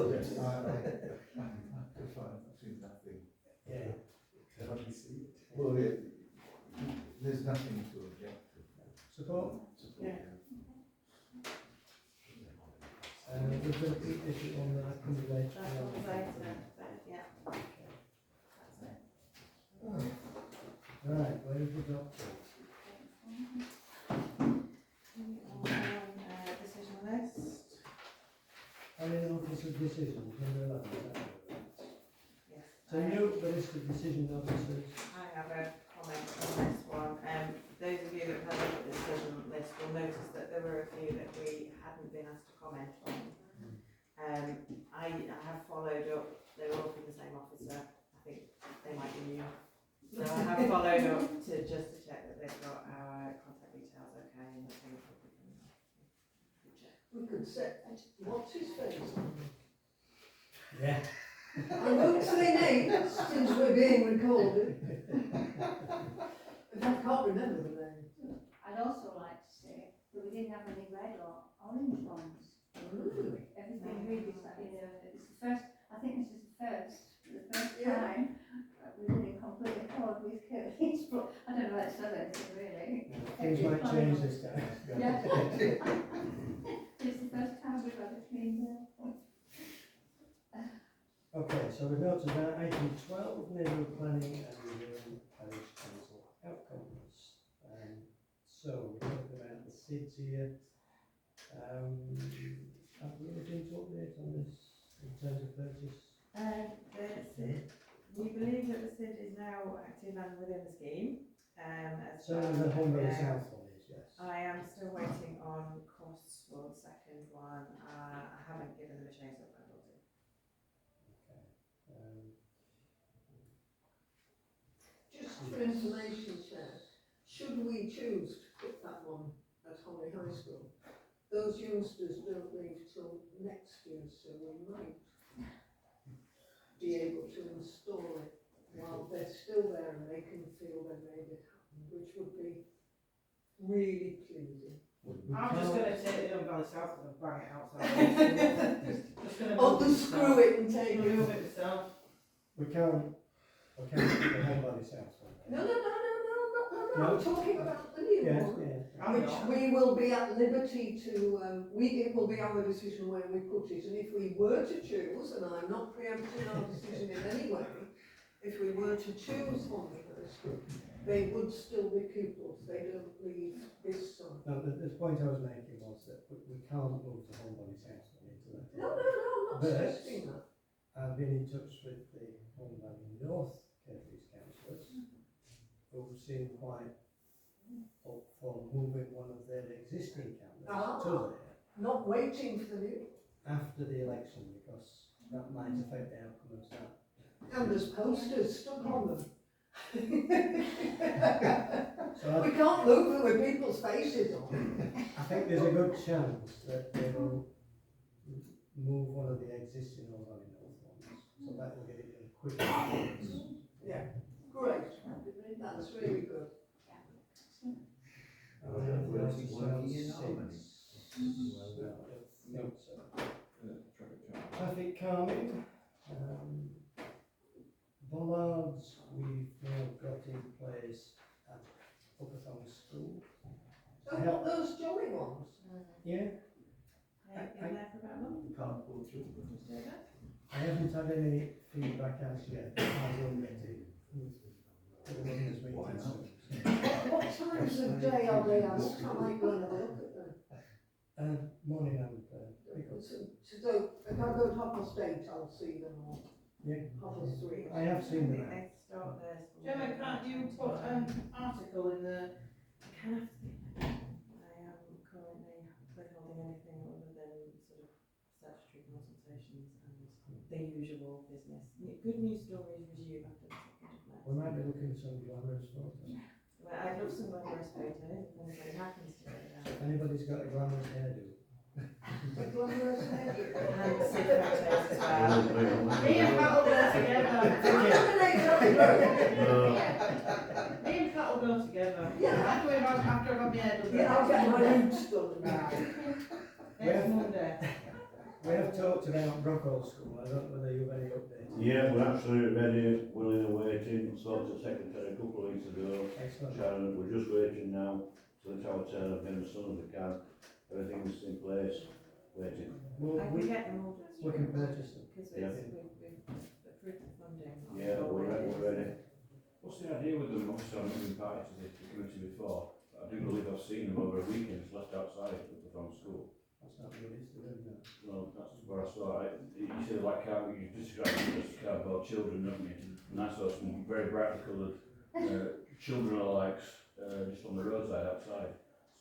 seen nothing. Yeah. Hardly see it. Well, there's nothing to object to. Support? Support, We're going to keep this on that comes later. That comes later, but yeah, Okay. that's it. Right, where have we got to? Decision list. Planning Office of Decisions, number 11. Is that right? Yes. So you know the list of decision officers. I have a comment on this one. Those of you that have looked at the decision list will notice that there were a few that we hadn't been asked to comment on. I have followed up, they were all from the same officer, I think they might be new. So I have followed up to check that they've got our contact details okay and that things will be check. We could set, what's his face? Yeah. I won't say names since we're being recorded. But I can't remember the name. I'd also like to say that we didn't have any red or orange ones. Everything really is that, it's the first, I think this is the first time we're in complete accord with Curtis, but I don't know if that says anything really. Things might change this time. Yeah. It's the first time we've had a clean bill. Okay, so we've noted that item 12, neighbourhood planning and reviewing parish council outcomes. So we're talking about the SIDS here. Have we anything to update on this in terms of purchase? The active and within the scheme. As So far the as Home Valley I know. South one is, yes. I am still waiting on costs for the second one. I haven't given them a chase up, I will do. Okay. Um, Just for information, Chair, should we choose to put that one at Holly High School, those youngsters don't leave till next year, so we might be able to install it while they're still there and they can feel they made it happen, which would be really pleasing. I'm just going to take the Home Valley South and bang it outside. Just going to Unscrew it and take it. move it myself. We can't put the Home Valley South one. No, I'm talking about the new Yes, one. yeah. Which we will be at liberty to, it will be our decision where we put it, and if we were to choose, and I'm not preempting our decision in any way, if we were to choose Holly High School, they would still be pupils, they don't leave this side. No, the point I was making was that we can't move the Home Valley South one into that. No, I'm not But suggesting that. I've been in touch with the Home Valley North Kirklees councillors, who seem quite up for moving one of their existing cameras to there Not waiting for the new. after the election, because that might affect the outcome of that. And there's posters stuck on them. So We can't move them with people's faces on. I think there's a good chance that they will move one of the existing Home Valley North ones, so that will get it in quicker. Yeah, great. That's really good. Traffic calming, bollards we've now got in place at Upperthorne School. Oh, those jolly ones. Yeah, Been there for about a month. Can't pull through. Just do that. I haven't had any feedback as yet, but I will get it. The owners meeting soon. What times of day are they at? I might go and have a look at them. Morning and pick-up. So if I go to 8:30, I'll see them all. Yeah. 3:30. I have seen them. They start their school. Gemma, can't you put an article in the... I can have to. I am currently withholding anything other than sort of statutory consultations and the usual business. Good news stories resume after the 2nd of May. We might be looking at some glamorous photos. Well, I'd love some glamorous photos, if anybody happens to it. Anybody's got a glamorous hairdo? A glamorous hairdo. And secret photos as well. Me and Pat will go together. Me and Pat will go together. Yeah. After I've had my hair done. Yeah, I'll get my roots done. Next Monday. We have talked about Brockhall School. I don't know whether you have any updates. Yeah, we're absolutely ready, willing and waiting, sorted the secretary a couple of weeks ago. Excellent. Sharon, we're just waiting now, so it's our turn of getting as soon as we can. Everything's in place, waiting. Well, I can get them all just. we can purchase them. Because Yeah. we've approved the funding. Yeah, we're ready. What's the idea with them? Obviously, I'm moving party to the committee before. I do believe I've seen them over a weekend, it's left outside from school. That's not good, is it? Well, that's where I saw it. You see, like, you described them as cardboard children, don't you? And I saw some very brightly coloured children alike just on the roadside outside.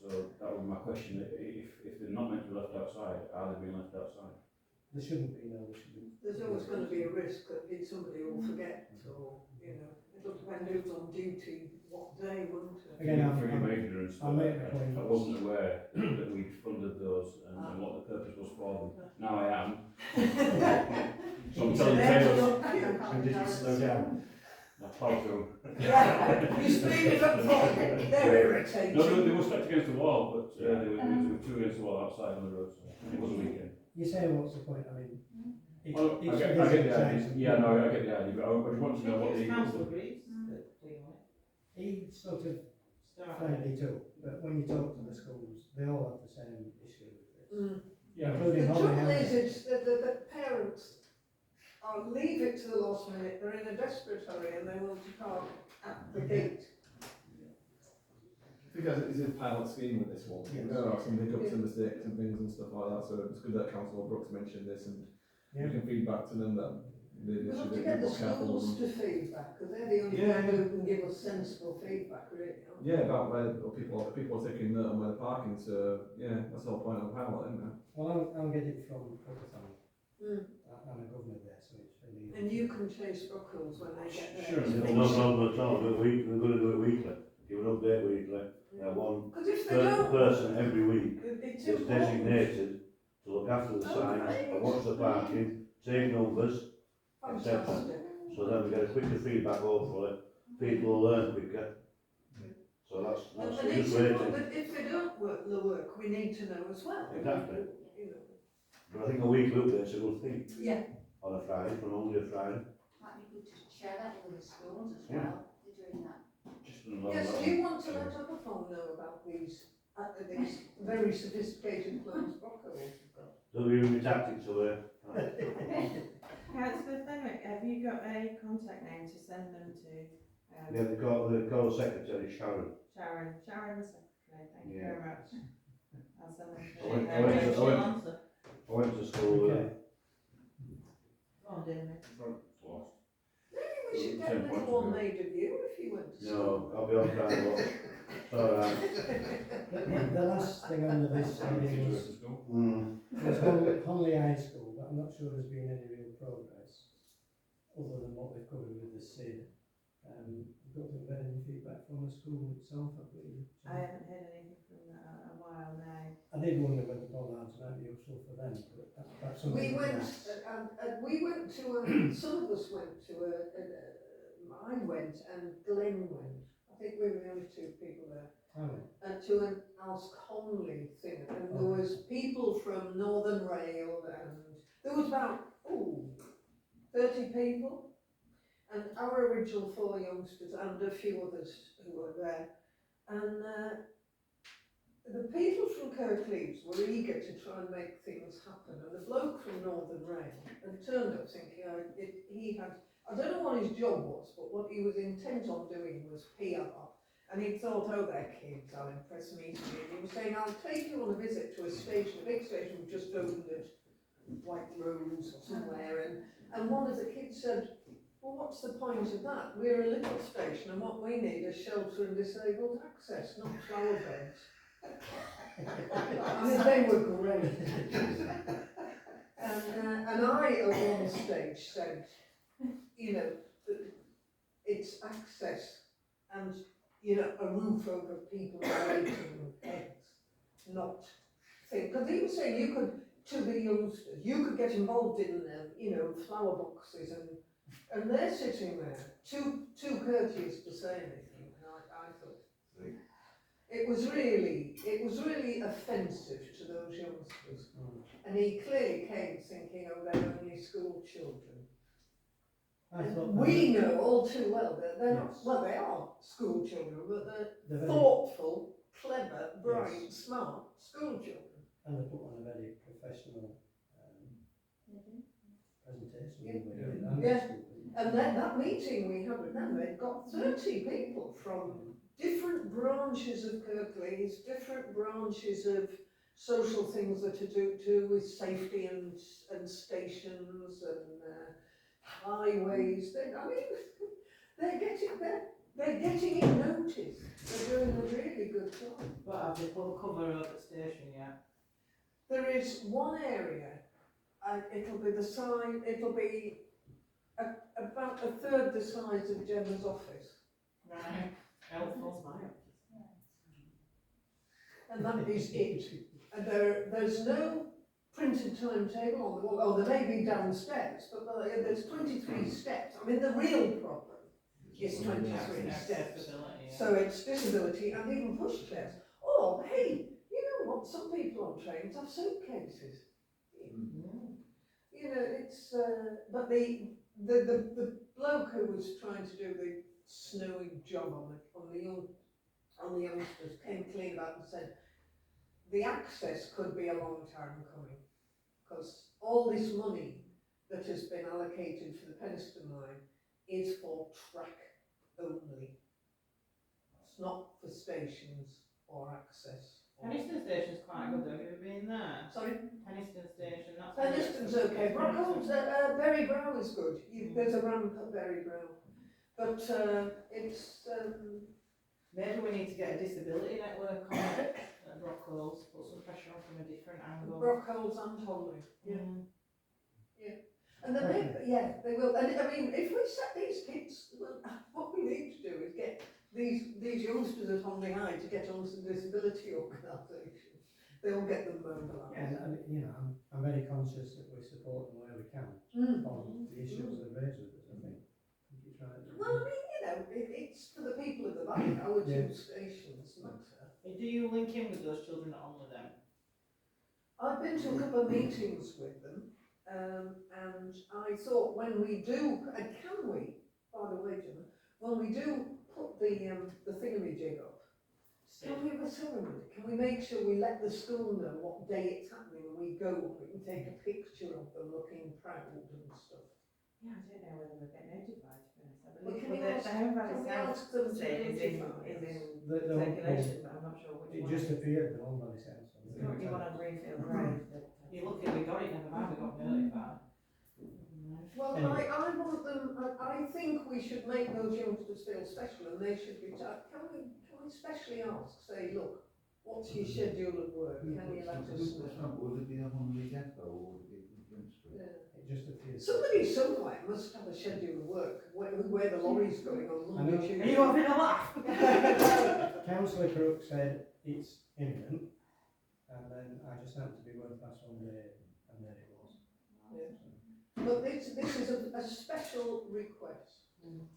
So that was my question. If they're not meant to be left outside, are they being left outside? There shouldn't be, no, there shouldn't. There's always going to be a risk that somebody will forget, or, it'll depend who's on duty, what day, won't it? Again, For your ignorance, I'll make the point. I wasn't aware that we'd funded those and what the purpose was for them. Now I am. So I'm telling tales. And did you slow down? I plowed through. Yeah, you speed it up for they're irritating. No, they were stacked against the wall, but they were two against the wall outside on the road. So it was a weekend. You say what's the point? I mean, Well, I get the idea. Yeah, no, I get the idea, but I want to know what the... Council agrees that they want it. he sort of Start. friendly too, but when you talk to the schools, they all have the same issue with this. Yeah, The Including Holly trouble House. is, it's the parents leave it to the last minute, they're in a desperate hurry and they want to park at the gate. Because it's a pilot scheme with this one. Yes. There are some hiccups and mistakes and things and stuff like that, so it's good that Councillor Brooks mentioned this and Yeah. we can feed back to them that They We'll have should to be get the more careful with schools them. to feedback, because they're the only Yeah, people who can give us sensible feedback, really, aren't they? Yeah, about where people are taking note on where the parking, so yeah, that's the whole point of the pilot, isn't it? Well, I'm getting from Cookatown. Mm. I'm a governor there, so it's really. And you can chase buckles when they get there. Sure, no problem at all, but we're going to do it weekly. You will update weekly. One Because if they don't, person every week it's is important. designated to look after the signs and watch the parking, take numbers, etc. Fantastic. So then we get a quicker feedback, hopefully. People will learn quicker. So that's And it's just important waiting. that if they don't work the work, we need to know as well. Exactly. You know. But I think a weekly update's a good thing. Yeah. On a Friday, from Monday to Friday. Might be good to share that with the schools as Yeah. well. They're doing that. Just another Yes, level. do you want to let other folk know about these very sophisticated plans buckles you've got? Don't give me tactics away. Councillor Fenwick, have you got a contact name to send them to? Yeah, they call the secretary Sharon. Sharon the secretary, thank you Yeah. very much. I'll send them I went- to I went to- she'll answer. I went to school Okay. Oh dear me. Maybe we should get a little one made of you if you went to No, school. I'll be on time. Alright. The last thing on the list is there's Honley High School, but I'm not sure there's been any real progress other than what we've covered with the SID. I don't think we've had any feedback from the school itself, have we? I haven't heard anything from a while now. I did wonder whether bollards might be useful for them, but that's something. We we went, can ask. we went to some of us went to I went and Glenn went. I think we were the only two people there. To an Al's Conley thing, and there was people from Northern Rail, and there was about 30 people, and our original 4 youngsters and a few others who were there, and the people from Kirklees were eager to try and make things happen, and the bloke from Northern Rail had turned up thinking he had, I don't know what his job was, but what he was intent on doing was PR. And he thought, oh, they're kids, I'll impress me. And he was saying, I'll take you on a visit to a station, a big station we just opened at White Rose or somewhere. And one of the kids said, well, what's the point of that? We're a little station and what we need is shelter and disabled access, not flower beds. I mean, they were great. And I, at one stage, said, you know, it's access and, you know, a roof over people relating heads, not things. Because he was saying you could, to the youngsters, you could get involved in, you know, flower boxes and they're sitting there, too courteous to say anything. And I thought it was really offensive to those youngsters. And he clearly came thinking, oh, they're only school children. We know all too well that they're not, well, they are school children, but they're thoughtful, clever, bright, smart school children. And they put on a very professional presentation. Yeah. And that meeting we had with them, they'd got 30 people from different branches of Kirklees, different branches of social things that are to do with safety and stations and highways. They're getting it noticed. They're doing a really good job. But have they put a cover over the station yet? There is one area, and it'll be about a third the size of Gemma's office. Right. Helpful. And that is it. And there's no printed timetable on the wall. Oh, there may be downstairs, but there's 23 steps. I mean, the real problem is 23 steps. So it's disability and even push chairs. Or, hey, you know what? Some people on trains have suitcases. You know, it's, but the bloke who was trying to do the snowing job on the youngsters came clean up and said, the access could be a long time coming, because all this money that has been allocated for the Penistone line is for track only. It's not for stations or access. Penniston Station's quite good though, have you ever been there? Sorry? Penniston Station, that's. Penniston's okay. Brockhold's, Berry Brow is good. There's a ramp at Berry Brow. But it's... Maybe we need to get a disability network on it at Brockholes, put some pressure on from a different angle. Brockholes and Holly. Yeah. Mm. And they may, they will. And I mean, if we set these kids, well, what we need to do is get these youngsters at Holly High to get on some disability organisation. They'll get them mobilised. And you know, I'm very conscious that we support them where we can on the issues they've raised with us. I think it's right. Well, I mean, you know, it's for the people of the valley. Our two stations matter. Do you link in with those children at Only then? I've been to a couple of meetings with them, and I thought when we do, and can we, by the way, Gemma, when we do put the thingamajig up, can we have a ceremony? Can we make sure we let the school know what day it's happening and we go and we can take a picture of them looking proud and stuff? Yeah, I don't know whether we'll get notified, to be honest. I Well, believe can we the ask- Home Valley can we South ask them to thing is in notify circulation, but I'm not sure which It one. just appeared the Home Valley Council. There's currently one on Greenfield Road. You're lucky we got it, never mind, we got notified. Well, Anyway. I want them, I think we should make those youngsters feel special and they should be, can we specially ask, say, look, what's your schedule of work, can you let us know? Would it be on the depot or would it be Flint Street? Yeah. It just appears. Somebody somewhere must have a schedule of work, where the lorry's going on I know. Monday, Tuesday. Are you having a laugh? Councillor Crook said it's imminent, and then I just happened to be going past one day, and there it was. Yeah. But this is a special request.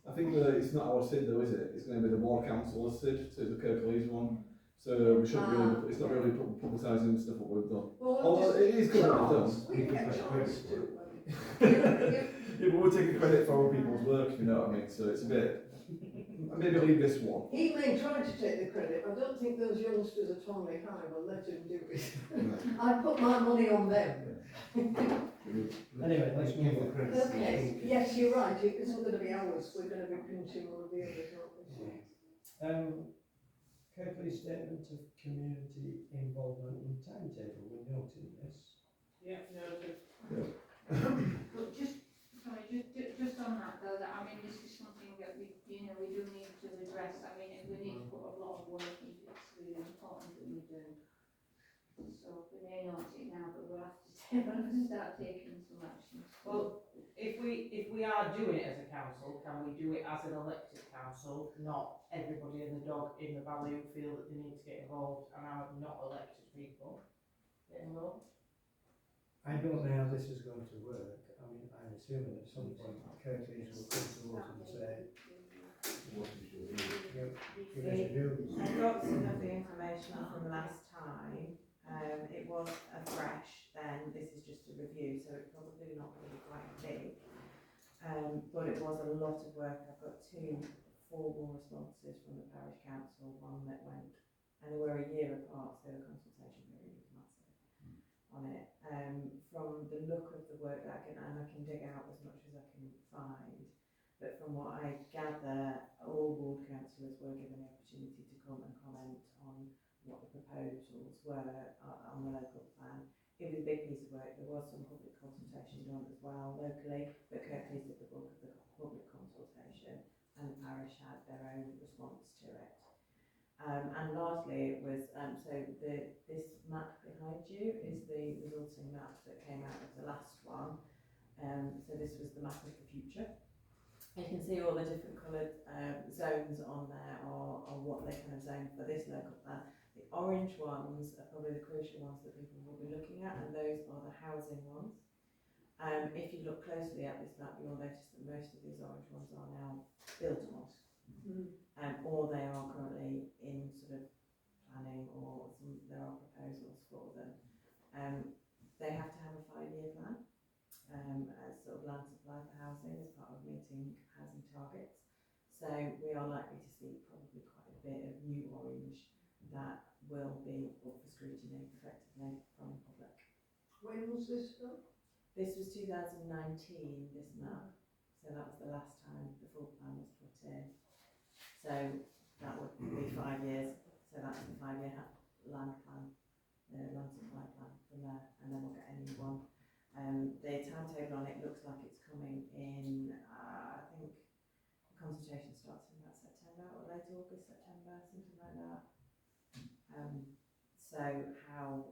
I think that it's not our SID though, is it? It's going to be the Ward Council's SID, so it's the Kirklees one. So we shouldn't really, it's not really publicising stuff what we've done. Well, It is good what we've done. we can get Charles to. Yeah, but we're taking credit for other people's work, if you know what I mean, so it's a bit, maybe leave this one. He may try to take the credit. I don't think those youngsters at Tonley High will let him do it. I put my money on them. Anyway, let's move on. Okay, yes, you're right. It's not going to be ours. We're going to be pinching one of the others, aren't we? Kirkley's statement of community involvement and timetable, we noted this. Yeah, noted. But just on that though, that I mean, this is something that we do need to address. I mean, we need to put a lot of work into it. It's really important that we do. So we may not it now, but we'll have to start taking some action. Well, if we are doing it as a council, can we do it as an elected council, not everybody and the dog in the valley who feel that they need to get involved and are not elected people get involved? I don't know how this is going to work. I mean, I'm assuming at some point Kirkley's will come to us and say, what is your view? I got some of the information from last time. It was afresh then, this is just a review, so it's probably not going to be quite big. But it was a lot of work. I've got 2 formal responses from the parish council, one that went, and they were a year apart, so the consultation period was massive on it. From the look of the work that I can dig out as much as I can find, but from what I gather, all ward councillors were given the opportunity to come and comment on what the proposals were on the local plan. It was a big piece of work. There was some public consultation done as well locally, but Kirklees did the bulk of the public consultation, and the parish had their own response to it. And lastly, it was this map behind you is the resulting map that came out of the last one. So this was the map of the future. You can see all the different coloured zones on there, or what they kind of zone for this local plan. The orange ones are probably the crucial ones that people will be looking at, and those are the housing ones. If you look closely at this map, you'll notice that most of these orange ones are now built on, or they are currently in sort of planning, or there are proposals for them. They have to have a 5-year plan as sort of land supply for housing as part of meeting housing targets. So we are likely to see probably quite a bit of new orange that will be up for scrutiny effectively from the public. When was this done? This was 2019, this map. So that was the last time the full plan was put in. So that would be 5 years. So that's the 5-year land plan, land supply plan from there, and then we'll get a new one. The timetable on it looks like it's coming in, I think the consultation starts in about September or late August, September, something like that. So how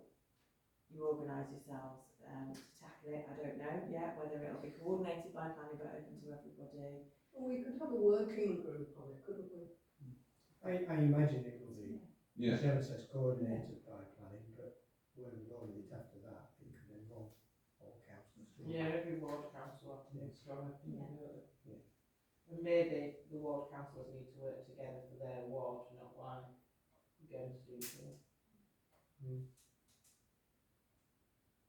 you organise yourselves to tackle it, I don't know yet, whether it'll be coordinated by planning but open to everybody. Well, we could have a working group on it, couldn't we? I imagine it will be, Yeah. Sharon says coordinated by planning, but when we go with it after that, it could involve all councillors. Yeah, every ward council has to be strong opinion, Yeah. don't they? Yeah. And maybe the ward councillors need to work together for their ward, not like against each other.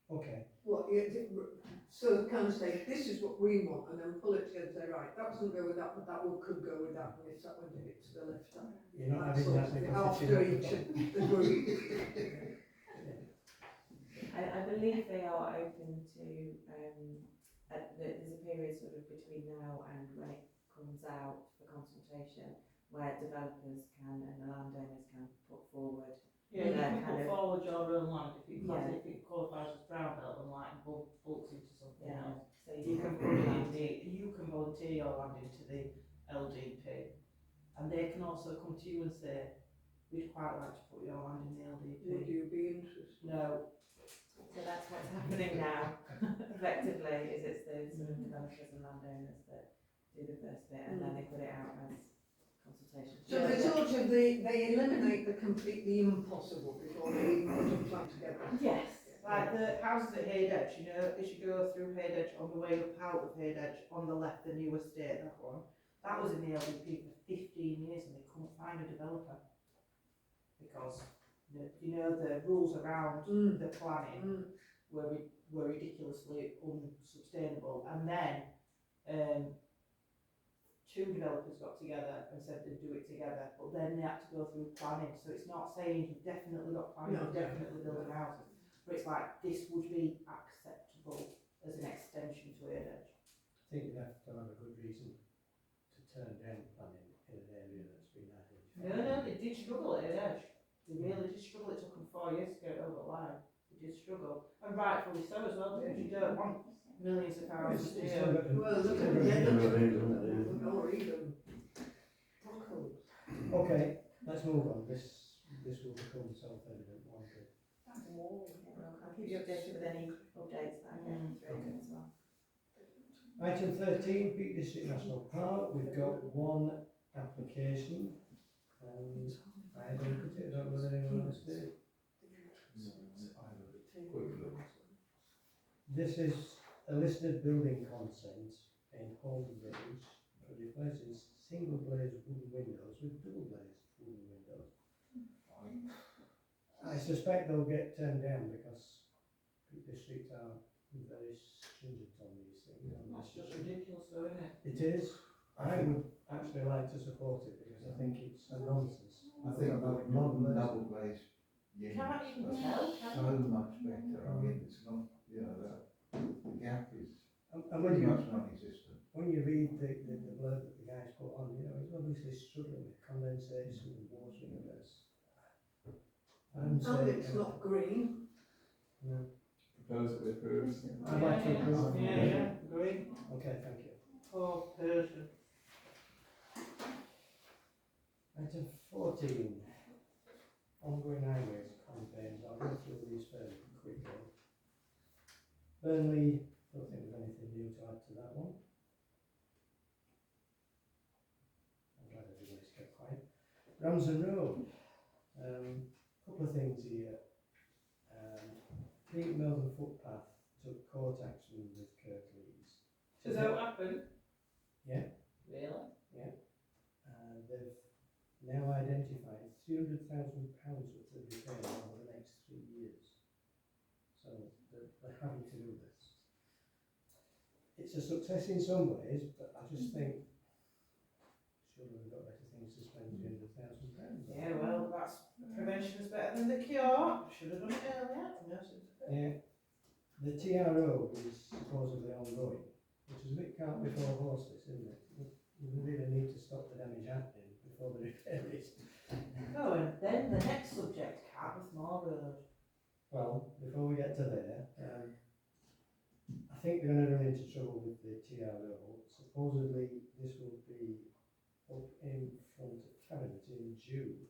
Okay. Well, so kind of say, this is what we want, and then pull it together and say, right, that doesn't go with that, but that one could go with that, and it's that one to hit to the left. You're not having that After each of the group. I believe they are open to, there's a period sort of between now and when it comes out for consultation, where developers can and the landowners can put forward. Yeah, you their can kind put of- forward your own land if it, Yeah. if it qualifies as brown belt and like bulks into something Yeah, else. so You can have put it land. you can volunteer your land into the LDP, and they can also come to you and say, we'd quite like to put your land in the LDP. Would you be interested? No. So that's what's happening now, effectively, is it's the sort of developers and landowners that do the first bit, and then they put it out as consultation. So they sort of, they eliminate the completely impossible before they even put a plan together. Yes. Like the houses at Haydedge, you know, as you go through Haydedge on the way up out of Haydedge, on the left, the new estate, that one, that was in the LDP for 15 years and they couldn't find a developer. Because, you know, the rules around the planning were ridiculously unsustainable. And then, two developers got together and said they'd do it together, but then they had to go through planning, so it's not saying you've definitely got planning, No. you're definitely building houses. But it's like, this would be acceptable as an extension to Haydedge. I think you'd have to have a good reason to turn down planning in an area that's been identified. No, they did struggle at Haydedge. They really did struggle. It took them 4 years to get it over the line. They did struggle. And rightfully so as well, because you don't want millions of pounds to do. Well, look at the end. Or even broccoli. Okay, let's move on. This will become self-evident, won't it? I'll keep you updated with any updates that I get through as well. Item 13, Peak District National Park. We've got one application. And I don't look at it, I don't know whether anyone else did. This is a listed building consent in Holden Village for replacing single glazed wooden windows with double glazed wooden windows. I suspect they'll get turned down because Peak District are very stringent on these things. That's just ridiculous though, isn't it? It is. I would actually like to support it because I think it's a nonsense. I think modern double glazed units Can't even are tell, so much better. I mean, it's not, you know, the gap is And pretty much non-existent. when you read the blurb that the guys put on, you know, he's obviously struggling with condensation and water ingress. And it's not green. No. Propose that we approve. I'd like to approve. Yeah, agree. Okay, thank you. Poor person. Item 14, ongoing highways campaigns. I'll go through these fairly quickly. Burnley, don't think there's anything new to add to that one. I'm glad everybody's kept quiet. Ramsden Road, couple of things here. Pete Melbourne footpath took court action with Kirklees. Does that happen? Yeah. Really? Yeah. They've now identified £300,000 worth of repairs over the next 3 years. So they're having to do this. It's a success in some ways, but I just think surely we've got better things to spend £300,000 on. Yeah, well, that's prevention is better than the cure. Should have done it earlier. Yeah. The TRO is supposedly ongoing, which is a bit cart before horses, isn't it? We really need to stop the damage happening before they repair it. Oh, and then the next subject, Cabbathmore Road. Well, before we get to there, I think they're going to run into trouble with the TRO. Supposedly this will be up in front of Cabinet in June,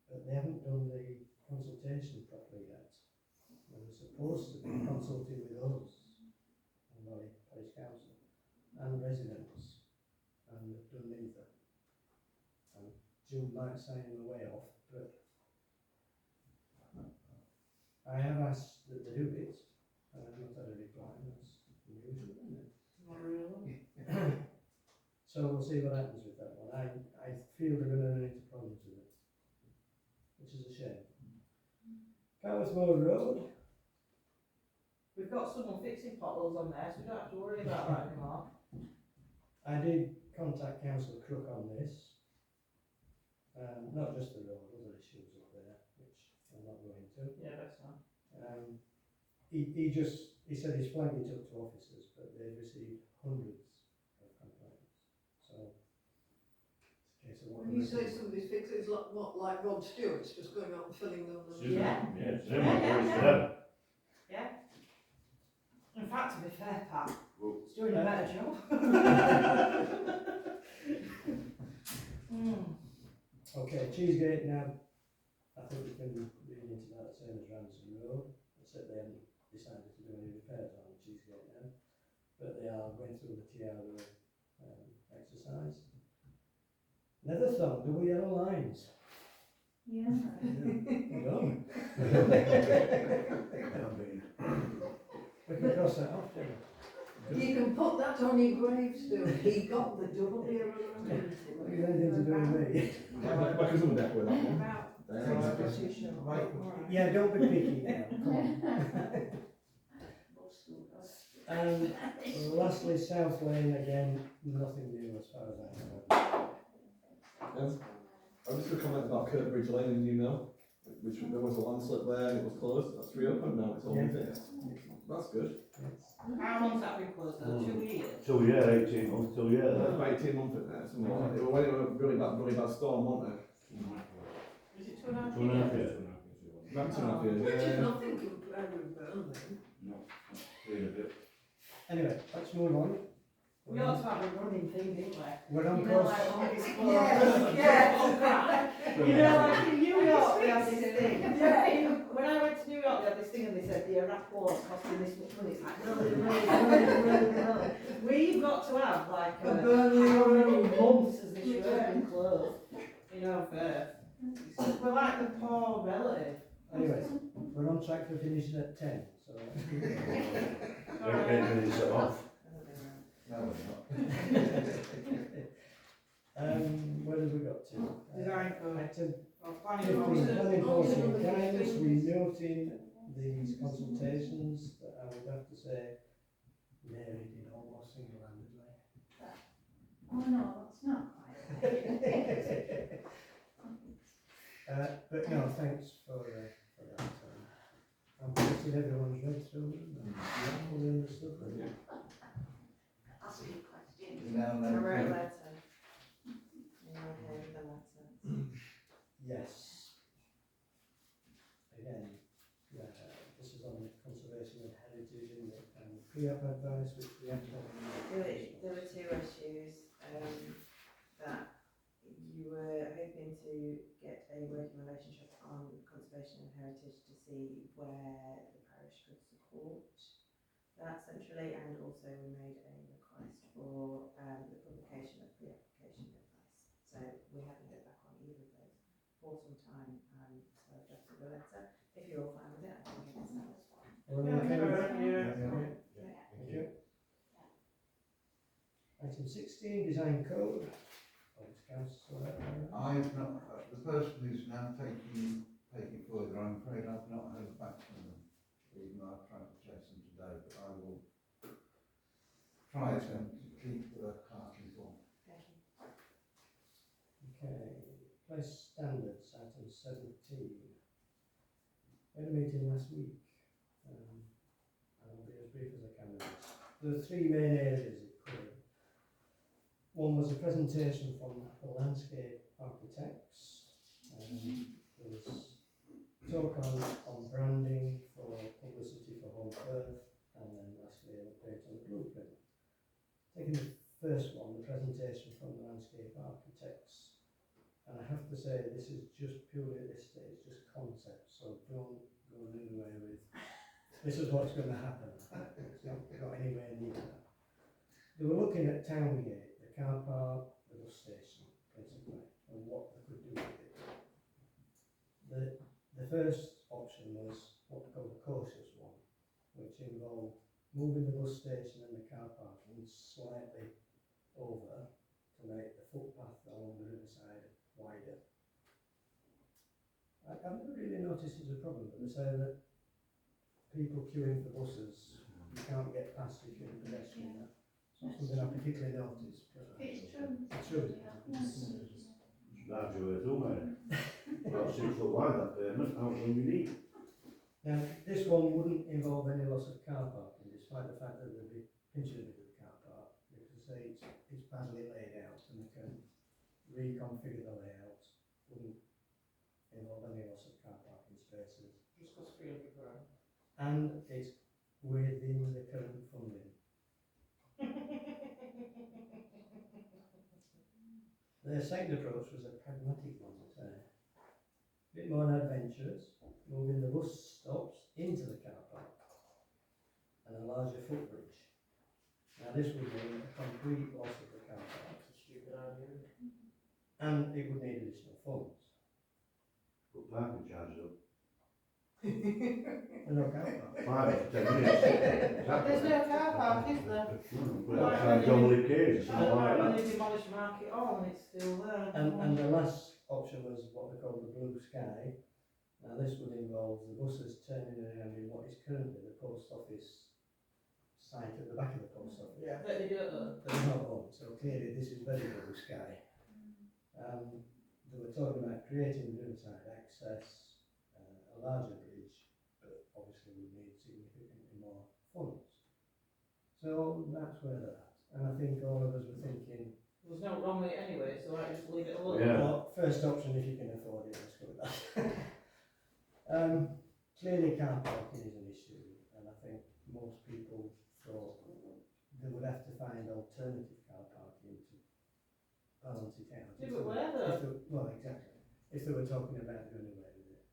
but they haven't done the consultation properly yet. They were supposed to be consulting with us, and Parish Council, and residents, and they've done neither. And June might sign them away off, but I have asked that they do it, and I've not had a reply. That's unusual, isn't it? Not really. So we'll see what happens with that one. I feel they're going to run into problems with it, which is a shame. Cabbathmore Road. We've got someone fixing potholes on there, so we don't have to worry about that anymore. I did contact Councillor Crook on this. Not just the road, other issues up there, which I'm not going to. Yeah, that's fine. He said he's flagged it up to officers, but they've received hundreds of complaints. So it's a case of what. When you say somebody's fixed, it's like, what, like Rod Stewart's just going out and filling them. Yeah. Yeah, it's Yeah. Yeah. In fact, to be fair, Pat, it's doing a better job. Okay, Cheesegate now, I think we can read into that same as Ransom Road, except they haven't decided to do any repairs on Cheesegate now, but they are going through the TRO exercise. Netherthorne, double yellow lines. Yeah. Well done. We can cross that off, don't we? You can put that on your gravestone. He got the double hero. What is anything to do with me? My cousin would echo that one. Yeah, don't be picky now, come on. And lastly, South Lane, again, nothing new as far as I know. I was just going to comment about Kirkbridge Lane in the email, which there was a landslip there and it was closed. That's reopened now, it's all fixed. That's good. How long's that been closed now? 2 years? 2 years, 18 months, 2 years. About 18 months in there, something like that. They were waiting on a really bad storm, weren't they? Is it 2.5 2.5 years? years. About 2.5 years, Which is yeah. nothing compared with Burnley. No, really a bit. Anyway, let's move on. We ought to have a running thing, didn't we? We're on You know, course. like longest close. Yes. You know, like in New York, they have this thing. When I went to New York, they had this thing and they said the rapport's costing this much money. It's like, really. We've got to have like a how many months has this road been closed? You know, first. We're like the poor relative. Anyway, we're on track for finishing at 10, so. 8 minutes off. No, we're not. Where have we got to? Design for Item planning 15, policy. planning policy and guidance, we noting these consultations that I would have to say Mary did almost single-handedly. Oh no, that's not quite. But no, thanks for that. I'm guessing everyone's read through them and fully understood them. Ask me questions. Now, I then, wrote a letter. Yeah, okay, the letter. Yes. Again, this is on conservation and heritage and pre-op advice, which we have to. There were 2 issues that you were hoping to get a working relationship on conservation and heritage to see where the parish could support that centrally, and also we made a request for the publication of pre-application advice. So we haven't heard back on either of those for some time, so I've drafted a letter. If you're all fine with it, I can get it sent. Are we okay with that? Yeah. Thank you. Item 16, design code. I've not, the person who's now taking further, I'm afraid I've not heard back from them, even though I've tried to chase them today, but I will try to keep the clerk informed. Thank you. Okay, place standards, item 17. We had a meeting last week. I'll be as brief as I can with this. There are 3 main areas it covered. One was a presentation from Paul landscape architects. There was talk on branding for publicity for Home Earth, and then lastly an update on the blueprint. Taking the first one, the presentation from the landscape architects, and I have to say this is just purely at this stage, just concept, so don't go anywhere with this is what's going to happen. It's not got anywhere near that. They were looking at Towngate, the car park, the bus station, principally, and what they could do with it. The first option was what they call the cautious one, which involved moving the bus station and the car parking slightly over to make the footpath along the riverside wider. I've never really noticed it's a problem, but they say that people queuing for buses, you can't get past if you're a pedestrian. It's not something I particularly noticed. It's true. It's true. Larger way through, mate. About 6 foot wide, that pavement, how much room you need? Now, this one wouldn't involve any loss of car parking, despite the fact that there'd be pinching a bit of car park, because they say it's badly laid out and they can reconfigure the layout. Wouldn't involve any loss of car parking spaces. Just cost £300 grand. And it's within the current funding. Their second approach was a pragmatic one, to say. A bit more adventurous, moving the bus stops into the car park and a larger footbridge. Now this would mean a complete loss of the car park. That's a stupid idea. And it would need additional funds. Put parking charges up. And no car park. 5 to 10 minutes. There's no car park, is there? Put that outside John Lee Cage, something like When that. they demolish Market Hall and it's still there. And the last option was what they call the blue sky. Now this would involve the buses turning around in what is currently the post office site at the back of the post office. Yeah, but they do it though. But they're not on, so clearly this is very blue sky. They were talking about creating the riverside access, a larger bridge, but obviously we need significantly more funds. So that's where they're at. And I think all of us were thinking, There's no wrong with it anyway, so I just leave it alone. Yeah. well, first option if you can afford it, let's go with that. Clearly car parking is an issue, and I think most people thought they would have to find alternative car parking to balance it out. Yeah, but where though? Well, exactly. If they were talking about doing away with it.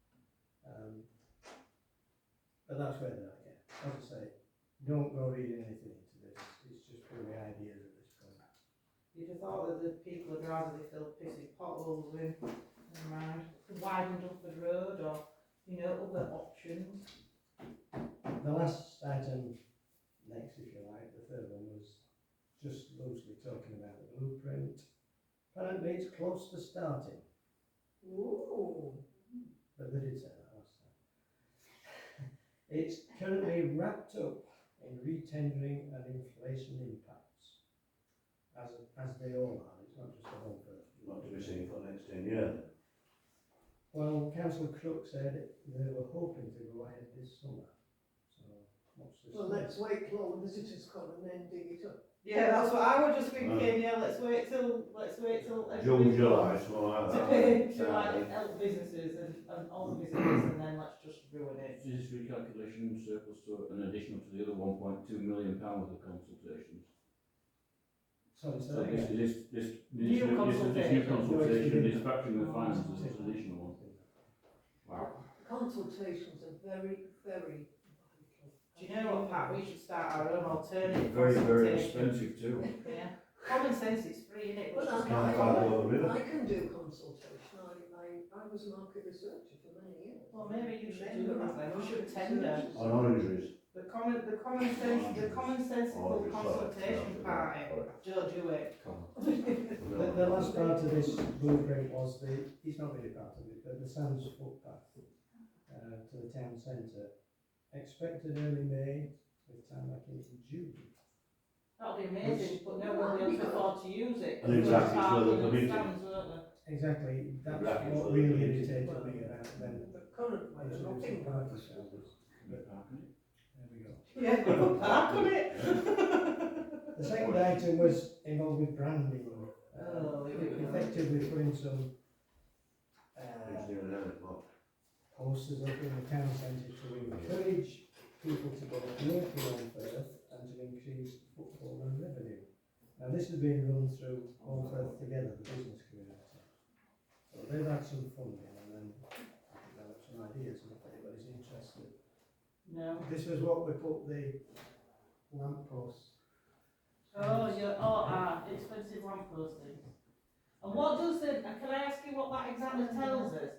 But that's where they're at, yeah. As I say, don't go reading anything into this. It's just purely ideas at this point. You'd have thought that the people would rather they filled pissy potholes in around, widened up the road, or, you know, other options. The last item, next if you like, the third one was just loosely talking about the blueprint. Apparently it's close to starting, Ooh. but they did say that last time. It's currently wrapped up in retendering and inflation impacts, as they all are. It's not just a Home Earth. Not to be seen for the next 10 years. Well, Councillor Crook said they were hoping to go ahead this summer. So watch this. Well, let's wait till all the visitors come and then dig it up. Yeah, that's what I was just thinking, yeah, let's wait till June, July, something like to that. pay to like help businesses and all the visitors, and then let's just ruin it. Is this recalculation surplus to an additional to the other £1.2 million worth of consultations? Sorry, So sir. this New new consultation. consultation is factoring the finances as an additional one. Wow. Consultations are very, very vital. Do you know what, Pat? We should start our own alternative Very, very consultation. expensive too. Yeah. Common sense is free, innit? Well, Which is Can't nice. find over the river. I can do consultation. I was a market researcher for many years. Well, maybe you should Member do that of then. We should market tender. researchers. On orangeries. The commonsensical consultation party. Joe, do it. The last part of this blueprint was it's not really part of it, but the Sands footpath to the town centre. Expected early May, with time back into June. That'll be amazing, but no one will be able to afford to use it. And exactly, Because so parking the and committee. stands, won't they? Exactly, that's Exactly, what so really the- irritated me about them. The current one, the Introducing nothing parking purpose. standards. There we go. Yeah, put park on it. The second item was involved with branding. Oh, effectively putting some Engineering element, what? posters up in the town centre to encourage people to go working on Firth and to increase footfall and revenue. Now this has been run through All Firth Together, the business community. So they've had some funding and then developed some ideas and if anybody's interested. No. This was what we put the lamp posts. Expensive lamp postings. And what does the, can I ask you what that exactly tells us?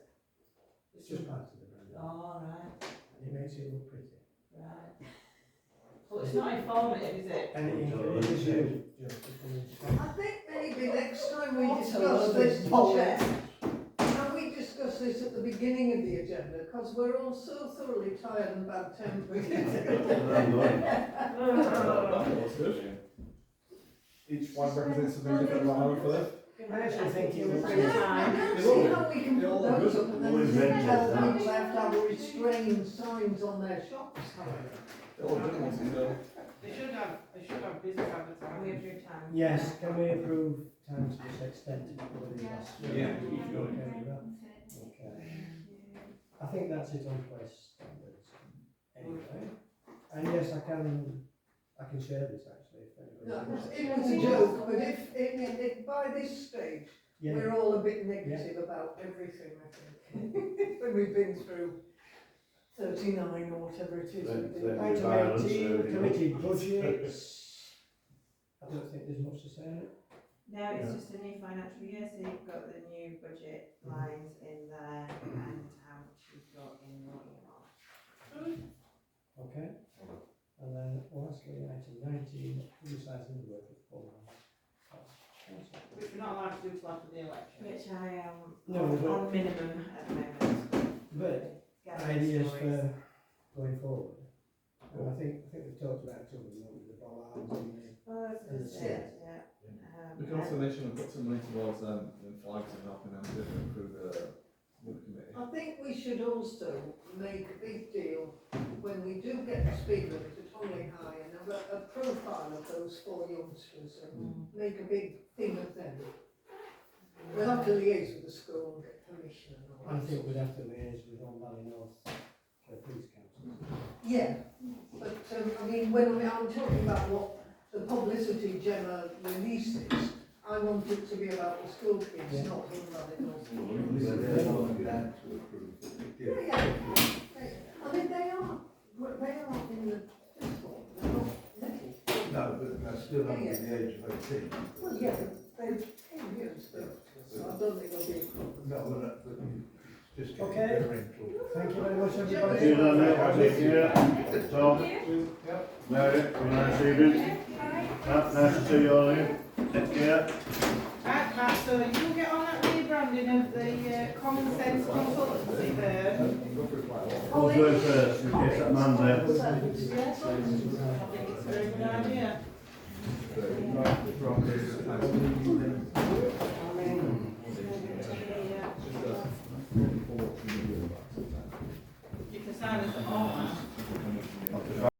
It's just part of the brand. Oh, right, It makes it look pretty. right. But it's not informative, is it? And it encourages you just to come in. I think maybe next time we What a discuss load this, of Chair, can we discuss this at the beginning of the agenda, because we're all so thoroughly tired and bad tempered. That's good. Each one represents something different about our Firth. I actually think it would I be don't see how we can put those up and then tell people they have to have restrained signs on their shops. They're all different ones, so. They should have business advertising. We have your time. Yes, can we approve times to this extent? Yeah. Okay with that? Okay. I think that's it on place standards. Anyway, and yes, I can share this actually if No, anybody's it was a joke, but if by this stage, yeah. we're all a bit negative about everything, I think. When we've been through 39 or whatever it is. Item 18, committee budgets. I don't think there's much to say on it. No, it's just a new financial year, so you've got the new budget lines in there and how much you've got in your earmark. Okay. And then lastly, item 19, publicising the work of Paul. Which we're not allowed to do till after the election. Which I am No, but- on minimum at the moment. But Gathering ideas stories. for going forward. And I think we've talked about some of them, with the bollards and the. Well, that's And the just it, yeah. We can also mention and put some money towards the flags and helping them to improve the committee. I think we should also make a big deal when we do get the speed limit at Holly High and have a profile of those 4 youngsters and make a big thing of them. We'll have to liaise with the school and get permission and all I that. think we'd have to liaise with Old Valley North Police Council. Yeah, but I mean, when I'm talking about what the publicity Gemma releases, I want it to be about the school kids, Yeah. not Home Valley North. Yeah. I mean, they are in the football, they're not little. No, but they're still under the age of 18. Well, yeah, but they're 10 years, so I don't think there'll be a problem. No, but just getting Okay. better in trouble. Thank you very much, See everybody. you then, mate. Thank you. Tom, Mary, have a nice evening. Nice to see you all here. Take care. Right, Matt, so you get on that rebranding of the Common Sense consultancy firm. We'll do it first, in case that man's there. Yes, I think it's a very good idea. From this,